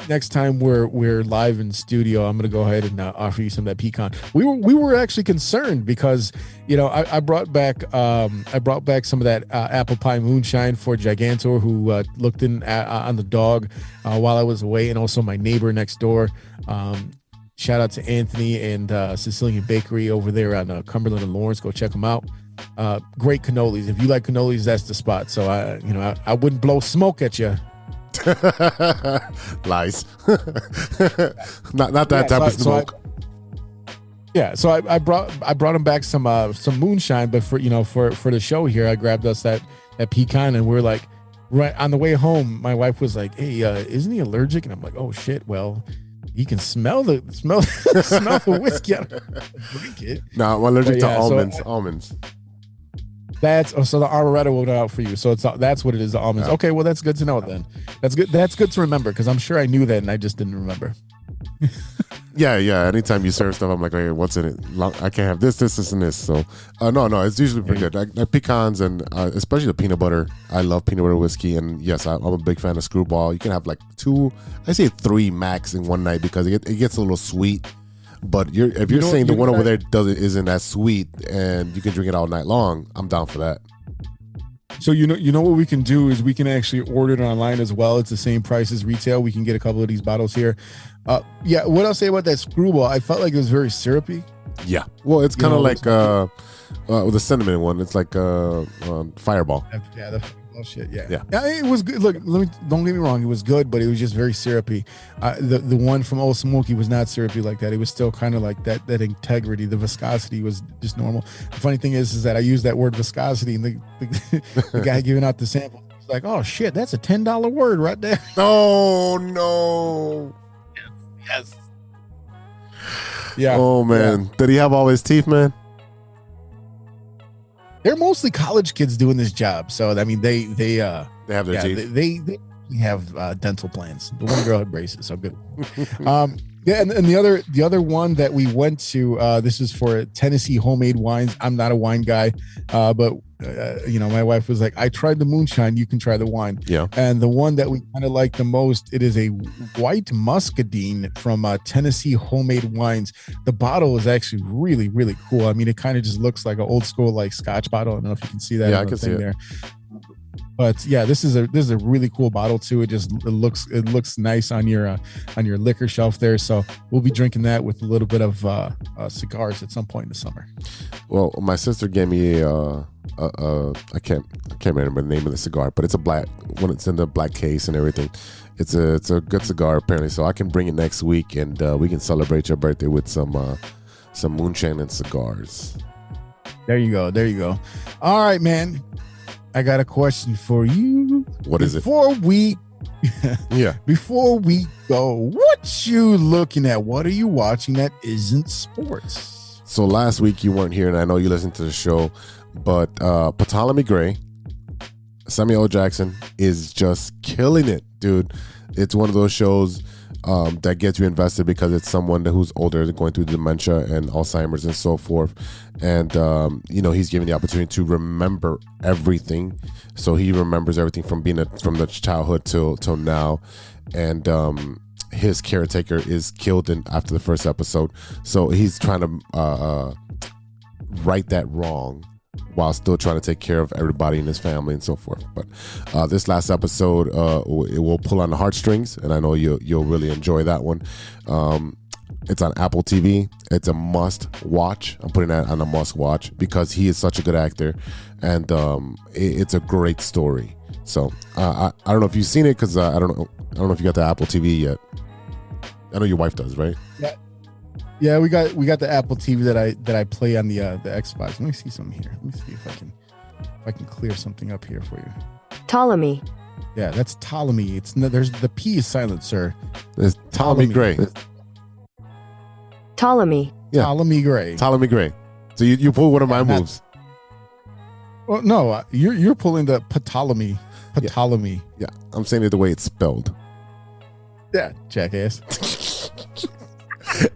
next time we're live in studio, I'm gonna go ahead and offer you some of that pecan. We were actually concerned because I brought back some of that apple pie moonshine for Gigantor, who looked in on the dog while I was away, and also my neighbor next door. Shout out to Anthony and Sicilian Bakery over there on Cumberland and Lawrence. Go check them out. Great cannolis. If you like cannolis, that's the spot. So I wouldn't blow smoke at you. Lies. not that type of smoke. So I brought him back some moonshine, but for the show here, I grabbed us that pecan, and we're like, Right on the way home, my wife was like, "Hey, isn't he allergic?" And I'm like, "Oh shit! Well, you can smell the smell the whiskey. I don't drink it." No, I'm allergic to almonds. Almonds. That's so the Arboretto will go out for you. So that's what it is. The almonds. Yeah. Okay, well that's good to know then. That's good. That's good to remember because I'm sure I knew that and I just didn't remember. Yeah. Anytime you serve stuff, I'm like, okay, what's in it? I can't have this, and this. So, no, it's usually pretty good. Like pecans and especially the peanut butter. I love peanut butter whiskey, and yes, I'm a big fan of Screwball. You can have like 3 max in one night because it gets a little sweet. But if you're saying the one over there isn't as sweet and you can drink it all night long, I'm down for that. So you know what we can do is we can actually order it online as well. It's the same price as retail. We can get a couple of these bottles here. What I'll say about that Screwball, I felt like it was very syrupy. Yeah. Well, it's kind of like the cinnamon one. It's like Fireball. Yeah, the shit. Yeah, it was good. Look, don't get me wrong. It was good, but it was just very syrupy. The one from Old Smoky was not syrupy like that. It was still kind of like that integrity. The viscosity was just normal. The funny thing is that I used that word viscosity, and the guy giving out the sample was like, "Oh shit, that's a $10 word right there." Oh no. Yes. Yeah. Oh man. Did he have all his teeth, man? They're mostly college kids doing this job, so I mean they have their teeth. They have dental plans. The one girl had braces, so good. And the other one that we went to, this is for Tennessee homemade wines. I'm not a wine guy, but my wife was like, "I tried the moonshine, you can try the wine." Yeah. And the one that we kind of like the most, it is a white muscadine from Tennessee homemade wines. The bottle is actually really, really cool. I mean, it kind of just looks like an old school like Scotch bottle. I don't know if you can see that. Yeah, I can see it there. But yeah, this is a really cool bottle too. It looks nice on your liquor shelf there. So we'll be drinking that with a little bit of cigars at some point in the summer. Well, my sister gave me I can't remember the name of the cigar, but it's a black when it's in the black case and everything. It's a good cigar apparently. So I can bring it next week and we can celebrate your birthday with some moonshine and cigars. There you go. All right, man. I got a question for you. What is it? Before we go, what you looking at? What are you watching that isn't sports? So last week you weren't here, and I know you listened to the show, but Ptolemy Gray, Samuel L. Jackson is just killing it, dude. It's one of those shows that gets you invested because it's someone who's older, going through dementia and Alzheimer's and so forth. And, he's given the opportunity to remember everything. So he remembers everything from from the childhood till now. And his caretaker is killed after the first episode. So he's trying to right that wrong while still trying to take care of everybody in his family and so forth. But this last episode, it will pull on the heartstrings, and I know you'll really enjoy that one. It's on Apple TV. It's a must watch. I'm putting that on a must watch because he is such a good actor, and it's a great story. So I don't know if you've seen it because I don't know if you got the Apple TV yet. I know your wife does, right? Yeah, we got the Apple TV that I play on the Xbox. Let me see something here. Let me see if I can clear something up here for you. Ptolemy. Yeah, that's Ptolemy. There's the P is silent, sir. It's Ptolemy Gray. Ptolemy. Yeah. Ptolemy Gray. Ptolemy Gray. So you pull one of my moves. Well, no, you're pulling the Ptolemy. Ptolemy. Yeah, I'm saying it the way it's spelled. Yeah, jackass.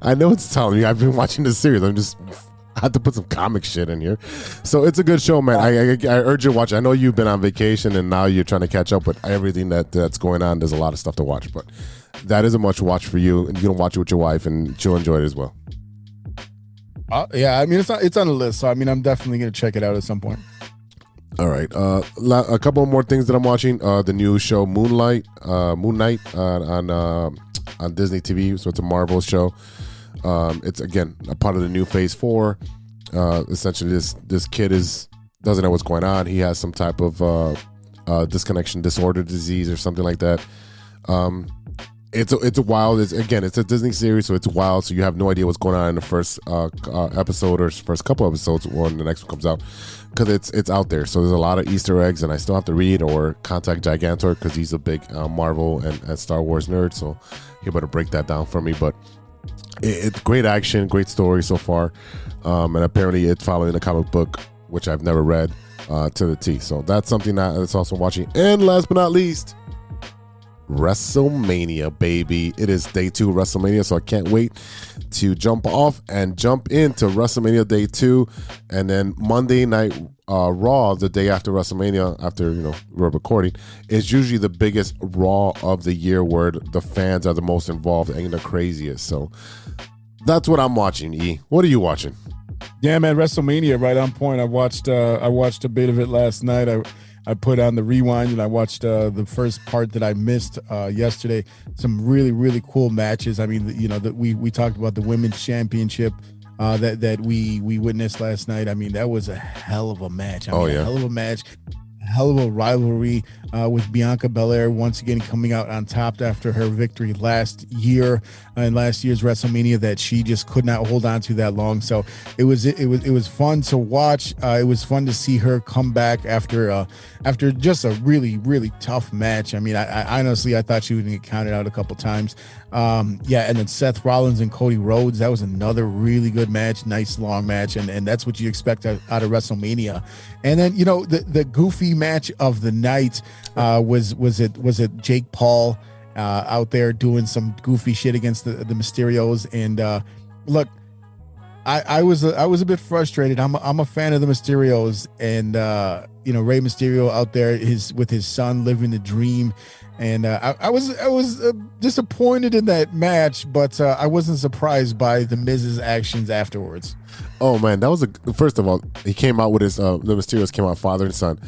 I know it's Ptolemy. I've been watching this series. I had to put some comic shit in here. So it's a good show, man. I urge you to watch it. I know you've been on vacation and now you're trying to catch up with everything that's going on. There's a lot of stuff to watch, but that is a much watch for you, and you can watch it with your wife, and she'll enjoy it as well. Yeah, I mean it's on the list, so I mean I'm definitely gonna check it out at some point. All right, a couple more things that I'm watching. The new show Moon Knight on Disney TV. So it's a Marvel show. It's again a part of the new Phase 4. Essentially, this kid doesn't know what's going on. He has some type of disconnection disorder disease or something like that. It's wild. It's a Disney series, so it's wild. So you have no idea what's going on in the first episode or first couple episodes when the next one comes out, because it's out there. So there's a lot of Easter eggs, and I still have to read or contact Gigantor because he's a big Marvel and Star Wars nerd. So he better break that down for me. But it's great action, great story so far, and apparently it's following the comic book, which I've never read to the T. So that's something that's also watching. And last but not least, WrestleMania, baby. It is day 2 of WrestleMania, so I can't wait to jump off and jump into WrestleMania day 2, and then Monday night Raw, the day after WrestleMania, after we're recording, is usually the biggest Raw of the year, where the fans are the most involved and the craziest. So that's what I'm watching. E, what are you watching? Yeah, man, WrestleMania, right on point. I watched a bit of it last night. I put on the rewind and I watched the first part that I missed yesterday. Some really, really cool matches. I mean, that we talked about the women's championship that we witnessed last night. I mean, that was a hell of a match. A hell of a match. Hell of a rivalry with Bianca Belair once again coming out on top after her victory last year in last year's WrestleMania that she just could not hold on to that long. So it was fun to watch. It was fun to see her come back after just a really, really tough match. I mean, I honestly thought she would get counted out a couple times. And then Seth Rollins and Cody Rhodes, that was another really good match, nice long match, and that's what you expect out of WrestleMania. And then the goofy match of the night was it Jake Paul out there doing some goofy shit against the Mysterios. And look, I was a bit frustrated. I'm a fan of the Mysterios, and Rey Mysterio out there with his son living the dream. And I was disappointed in that match, but I wasn't surprised by the Miz's actions afterwards. Oh man, that was first of all, he came out with his the Mysterios came out father and son,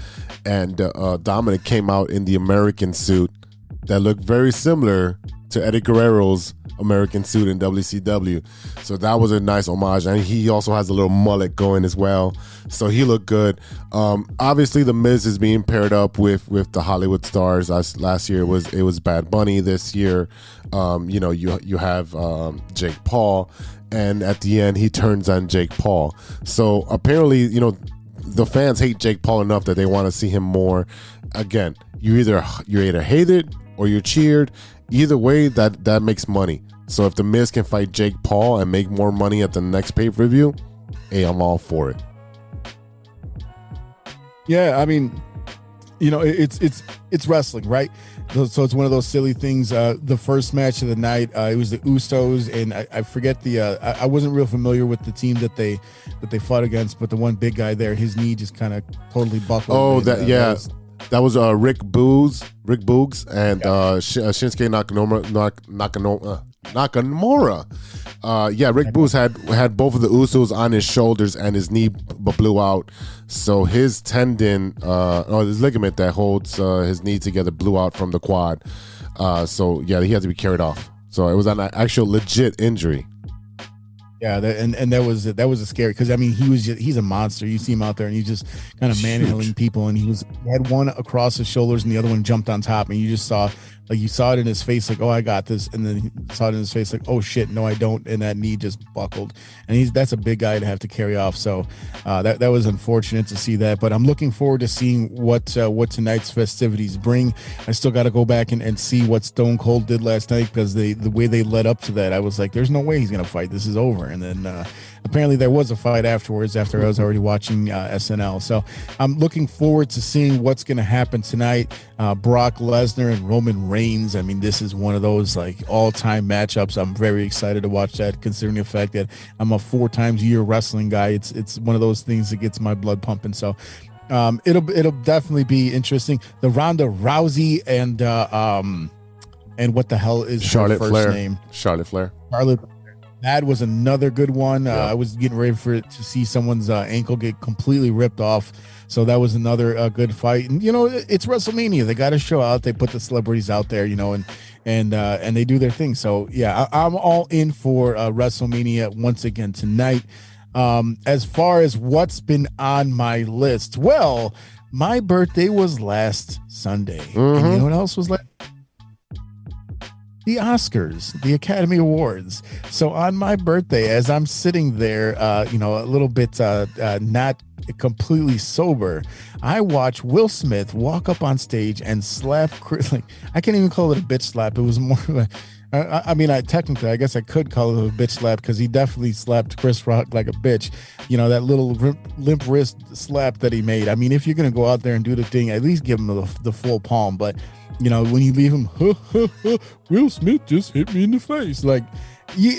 and Dominic came out in the American suit that looked very similar to Eddie Guerrero's American suit in WCW. So that was a nice homage, and he also has a little mullet going as well, so he looked good. Obviously the Miz is being paired up with the Hollywood stars. Last year it was Bad Bunny. This year you have Jake Paul, and at the end he turns on Jake Paul. So apparently the fans hate Jake Paul enough that they want to see him more. Again, you're either hated or you're cheered. Either way, that makes money. So if the Miz can fight Jake Paul and make more money at the next pay-per-view, hey, I'm all for it. Yeah, I mean, it's wrestling, right? So it's one of those silly things. The first match of the night, it was the Usos, and I forget I wasn't real familiar with the team that they fought against, but the one big guy there, his knee just kind of totally buckled. Oh, that was Rick Boogs and Shinsuke Nakamura. Rick Boogs had both of the Usos on his shoulders, and his knee blew out. So his tendon, or his ligament that holds his knee together, blew out from the quad. So he had to be carried off. So it was an actual legit injury. Yeah, that was a scary, because I mean he's a monster. You see him out there and he's just kind of manhandling people, and he had one across his shoulders and the other one jumped on top, and you just saw it in his face like, oh, I got this, and then you saw it in his face like, oh shit, no I don't, and that knee just buckled, and that's a big guy to have to carry off. So that was unfortunate to see that, but I'm looking forward to seeing what tonight's festivities bring. I still got to go back and see what Stone Cold did last night, because the way they led up to that, I was like, there's no way he's gonna fight, this is over. And then apparently there was a fight afterwards, after I was already watching SNL. So I'm looking forward to seeing what's going to happen tonight. Brock Lesnar and Roman Reigns. I mean, this is one of those like all-time matchups. I'm very excited to watch that, considering the fact that I'm a 4 times a year wrestling guy. It's one of those things that gets my blood pumping. So it'll definitely be interesting. The Ronda Rousey and what the hell is Charlotte her first Flair name? Charlotte Flair. That was another good one. Yeah. I was getting ready to see someone's ankle get completely ripped off. So that was another good fight. And, it's WrestleMania. They got to show out. They put the celebrities out there, and they do their thing. So, yeah, I'm all in for WrestleMania once again tonight. As far as what's been on my list, well, my birthday was last Sunday. And you know what else was last? the Oscars, the Academy Awards. So on my birthday, as I'm sitting there, a little bit not completely sober, I watch Will Smith walk up on stage and slap. I can't even call it a bitch slap. It was more of a. I guess I could call it a bitch slap because he definitely slapped Chris Rock like a bitch. That little limp wrist slap that he made. I mean, if you're gonna go out there and do the thing, at least give him the full palm. But when you leave him, Will Smith just hit me in the face. Like,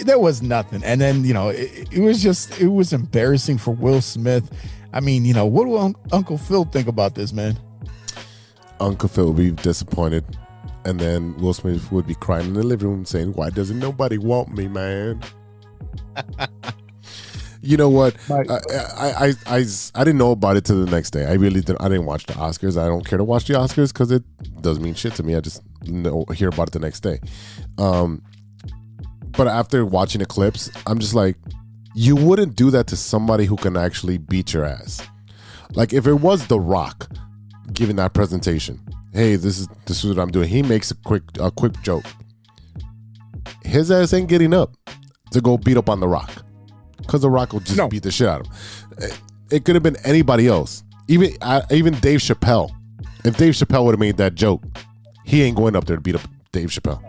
there was nothing. And then it was embarrassing for Will Smith. I mean, what do Uncle Phil think about this, man? Uncle Phil would be disappointed. And then Will Smith would be crying in the living room saying, "Why doesn't nobody want me, man?" You know what? I didn't know about it till the next day. I didn't watch the Oscars. I don't care to watch the Oscars because it doesn't mean shit to me. I just hear about it the next day. But after watching the clips, I'm just like, you wouldn't do that to somebody who can actually beat your ass. Like if it was The Rock giving that presentation, hey, this is what I'm doing. He makes a quick joke. His ass ain't getting up to go beat up on The Rock because The Rock will just beat the shit out of him. It could have been anybody else, even Dave Chappelle. If Dave Chappelle would have made that joke, he ain't going up there to beat up Dave Chappelle.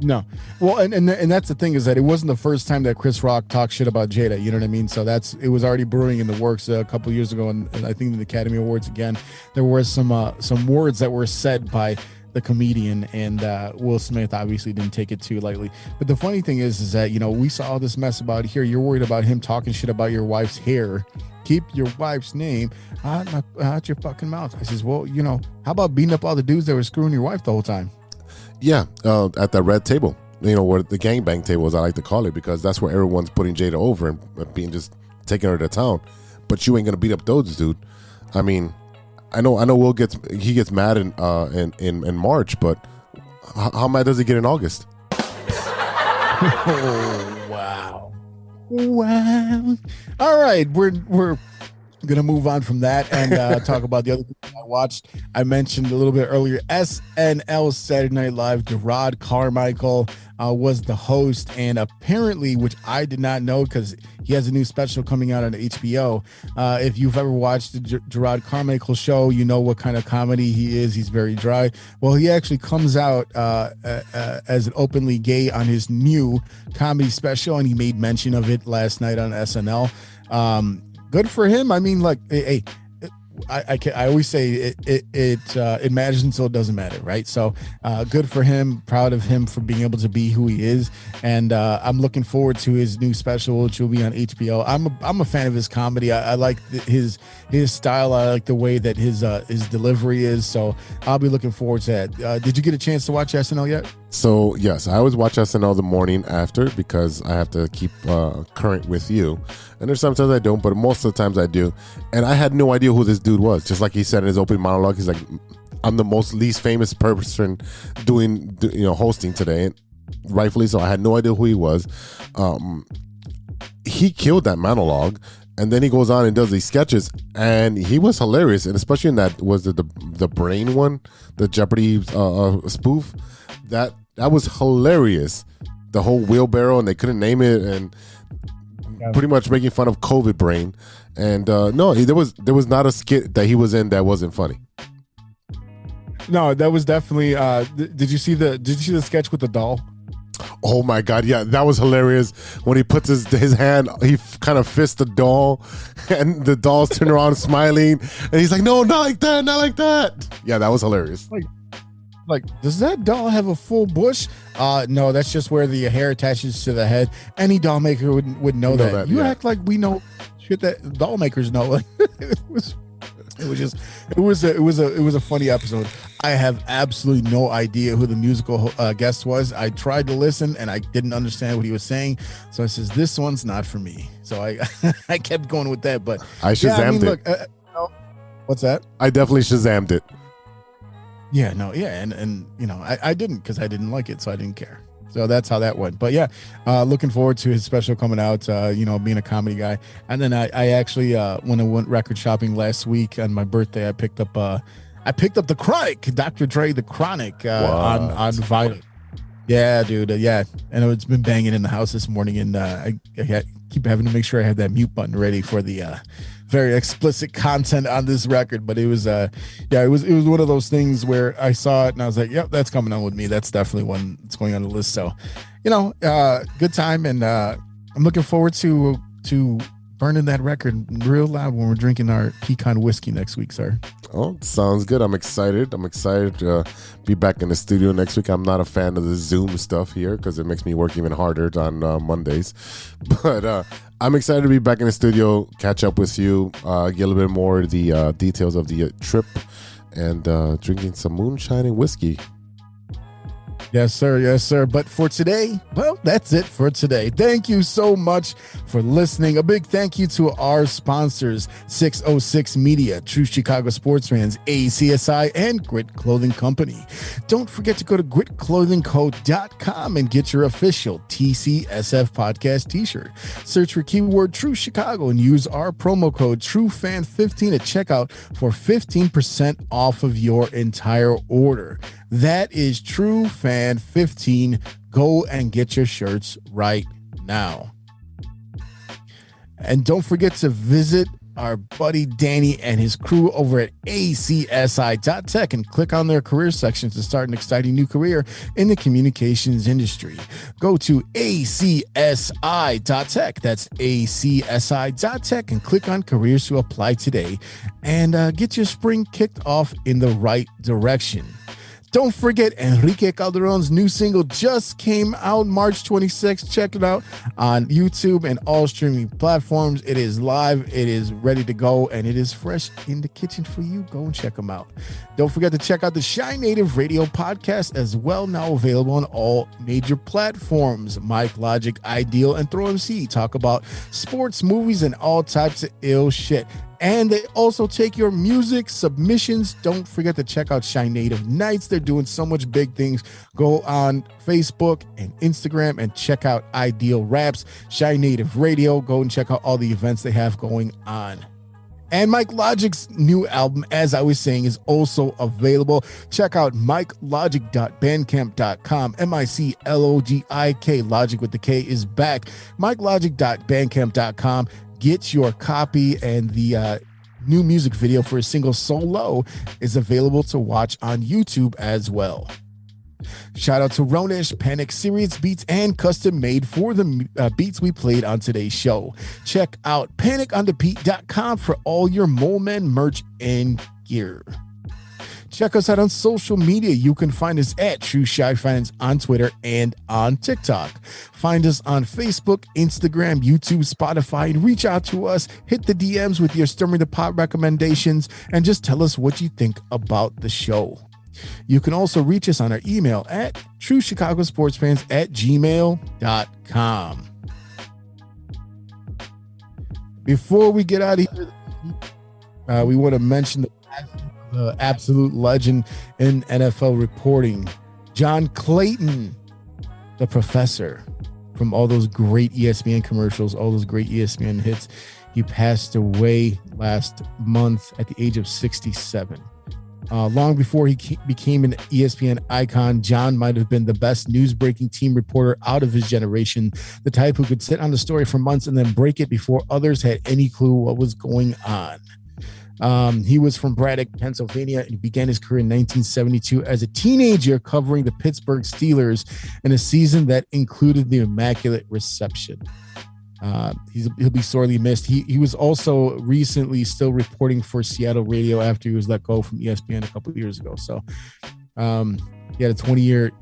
No. Well, and that's the thing is that it wasn't the first time that Chris Rock talked shit about Jada. You know what I mean? So it was already brewing in the works a couple years ago, and I think in the Academy Awards again, there were some words that were said by the comedian, and Will Smith obviously didn't take it too lightly. But the funny thing is that we saw all this mess about here. You're worried about him talking shit about your wife's hair. Keep your wife's name out your fucking mouth. I says, well, how about beating up all the dudes that were screwing your wife the whole time? Yeah, at the red table, where the gangbang table, as I like to call it, because that's where everyone's putting Jada over and being just taking her to town. But you ain't gonna beat up those, dude. I mean, I know. Will gets mad in March, but how mad does he get in August? Oh, wow. All right, we're gonna move on from that and talk about the other thing I watched. I mentioned a little bit earlier, SNL Saturday Night Live. Gerard Carmichael was the host, and apparently, which I did not know because he has a new special coming out on HBO. If you've ever watched the Gerard Carmichael show, you know what kind of comedy he is. He's very dry. Well, he actually comes out as an openly gay on his new comedy special, and he made mention of it last night on SNL. Good for him. I mean, like, hey, I always say it matters until it doesn't matter, right? So good for him. Proud of him for being able to be who he is, and I'm looking forward to his new special, which will be on HBO. I'm a fan of his comedy. I like his style. I like the way that his delivery is. So I'll be looking forward to that. Did you get a chance to watch SNL yet? So yes, I always watch SNL the morning after because I have to keep current with you. And there's sometimes I don't, but most of the times I do. And I had no idea who this dude was. Just like he said in his opening monologue, he's like, "I'm the most least famous person doing, hosting today." And rightfully so. I had no idea who he was. He killed that monologue. And then he goes on and does these sketches, and he was hilarious. And especially in that, was it the Brain one, the Jeopardy spoof? That was hilarious. The whole wheelbarrow, and they couldn't name it, and pretty much making fun of COVID brain. And no, there was not a skit that he was in that wasn't funny. No, that was definitely. Did you see the sketch with the doll? Oh my God, yeah, that was hilarious. When he puts his hand, he kind of fists the doll, and the doll's turning around smiling, and he's like, "No, not like that, not like that." Yeah, that was hilarious. Like, does that doll have a full bush? No, that's just where the hair attaches to the head. Any doll maker would know that. You act like we know shit that doll makers know. Like, it was a funny episode. I have absolutely no idea who the musical guest was. I tried to listen and I didn't understand what he was saying. So I says, this one's not for me. So I kept going with that. But I Shazammed it. Look, what's that? I definitely Shazammed it. Yeah, no, yeah, and I didn't because I didn't like it, so I didn't care. So that's how that went. But yeah, looking forward to his special coming out. Being a comedy guy, and then I actually when I went record shopping last week on my birthday, I picked up the Chronic, Dr. Dre, the Chronic on vinyl. Yeah, dude. Yeah, I know it's been banging in the house this morning, and I keep having to make sure I have that mute button ready for the very explicit content on this record. But it was, it was one of those things where I saw it and I was like, yep, that's coming on with me. That's definitely one that's going on the list. So, good time, and I'm looking forward to burning that record real loud when we're drinking our pecan whiskey next week, sir. Oh, sounds good. I'm excited. To be back in the studio next week. I'm not a fan of the Zoom stuff here because it makes me work even harder on Mondays. But I'm excited to be back in the studio, catch up with you, get a little bit more of the details of the trip, and drinking some moonshine and whiskey. Yes, sir. Yes, sir. But for today, well, that's it for today. Thank you so much for listening. A big thank you to our sponsors, 606 Media, True Chicago Sports Fans, ACSI, and Grit Clothing Company. Don't forget to go to gritclothingco.com and get your official TCSF podcast t-shirt. Search for keyword True Chicago and use our promo code TrueFan15 at checkout for 15% off of your entire order. That is TrueFan15. Go and get your shirts right now. And don't forget to visit our buddy Danny and his crew over at ACSI.tech and click on their career section to start an exciting new career in the communications industry. Go to ACSI.tech. That's ACSI.tech and click on careers to apply today and get your spring kicked off in the right direction. Don't forget, Enrique Calderon's new single just came out March 26th. Check it out on YouTube and all streaming platforms. It is live, it is ready to go, and it is fresh in the kitchen for you. Go and check them out. Don't forget to check out the Shy Native Radio podcast as well, now available on all major platforms. Mike, Logic, Ideal, and Throw MC talk about sports, movies, and all types of ill shit. And they also take your music submissions. Don't forget to check out Shy Native Nights. They're doing so much big things. Go on Facebook and Instagram and check out Ideal Raps, Shy Native Radio. Go and check out all the events they have going on. And Mike Logic's new album, as I was saying, is also available. Check out MikeLogic.bandcamp.com. MICLOGIK. Logic with the K is back. MikeLogic.bandcamp.com. Get your copy, and the new music video for his single Solo is available to watch on YouTube as well. Shout out to Ronish, Panic Serious Beats, and custom made for the beats we played on today's show. Check out paniconthebeat.com for all your Mole Men merch and gear. Check us out on social media. You can find us at True Shy Finance on Twitter and on TikTok. Find us on Facebook, Instagram, YouTube, Spotify, and reach out to us. Hit the DMs with your Stir Me the Pot recommendations and just tell us what you think about the show. You can also reach us on our email at truechicagosportsfans@gmail.com. Before we get out of here, we want to mention the absolute legend in NFL reporting, John Clayton, the professor from all those great ESPN commercials, all those great ESPN hits. He passed away last month at the age of 67. Long before he became an ESPN icon, John might have been the best news-breaking team reporter out of his generation, the type who could sit on the story for months and then break it before others had any clue what was going on. He was from Braddock, Pennsylvania, and began his career in 1972 as a teenager covering the Pittsburgh Steelers in a season that included the Immaculate Reception. He'll be sorely missed. He was also recently still reporting for Seattle radio after he was let go from ESPN a couple of years ago. So he had a 20-year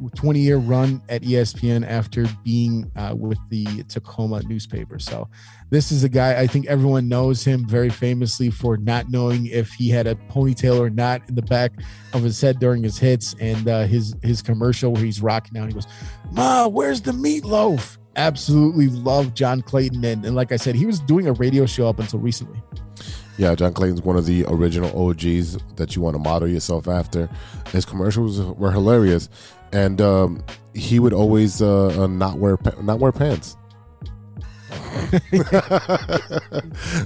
run at ESPN after being with the Tacoma newspaper. So this is a guy, I think everyone knows him very famously for not knowing if he had a ponytail or not in the back of his head during his hits, and his commercial where he's rocking out. And he goes, "Ma, where's the meatloaf?" Absolutely love John Clayton. And like I said, he was doing a radio show up until recently. Yeah, John Clayton's one of the original OGs that you want to model yourself after. His commercials were hilarious, and he would always not wear pants.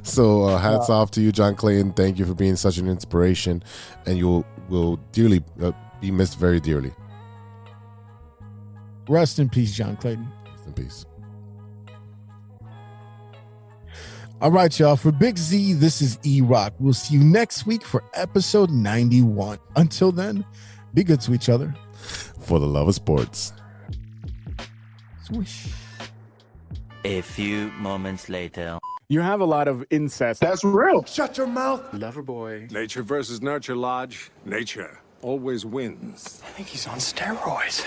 So hats off to you, John Clayton. Thank you for being such an inspiration, and you will dearly be missed very dearly. Rest in peace, John Clayton. Rest in peace. All right, y'all. For Big Z, this is E-ROC. We'll see you next week for episode 91. Until then, be good to each other. For the love of sports. Swish. A few moments later. You have a lot of incest. That's real. Shut your mouth. Loverboy. Nature versus nurture, Lodge. Nature always wins. I think he's on steroids.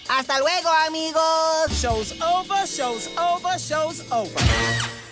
Hasta luego, amigos. Show's over, show's over, show's over.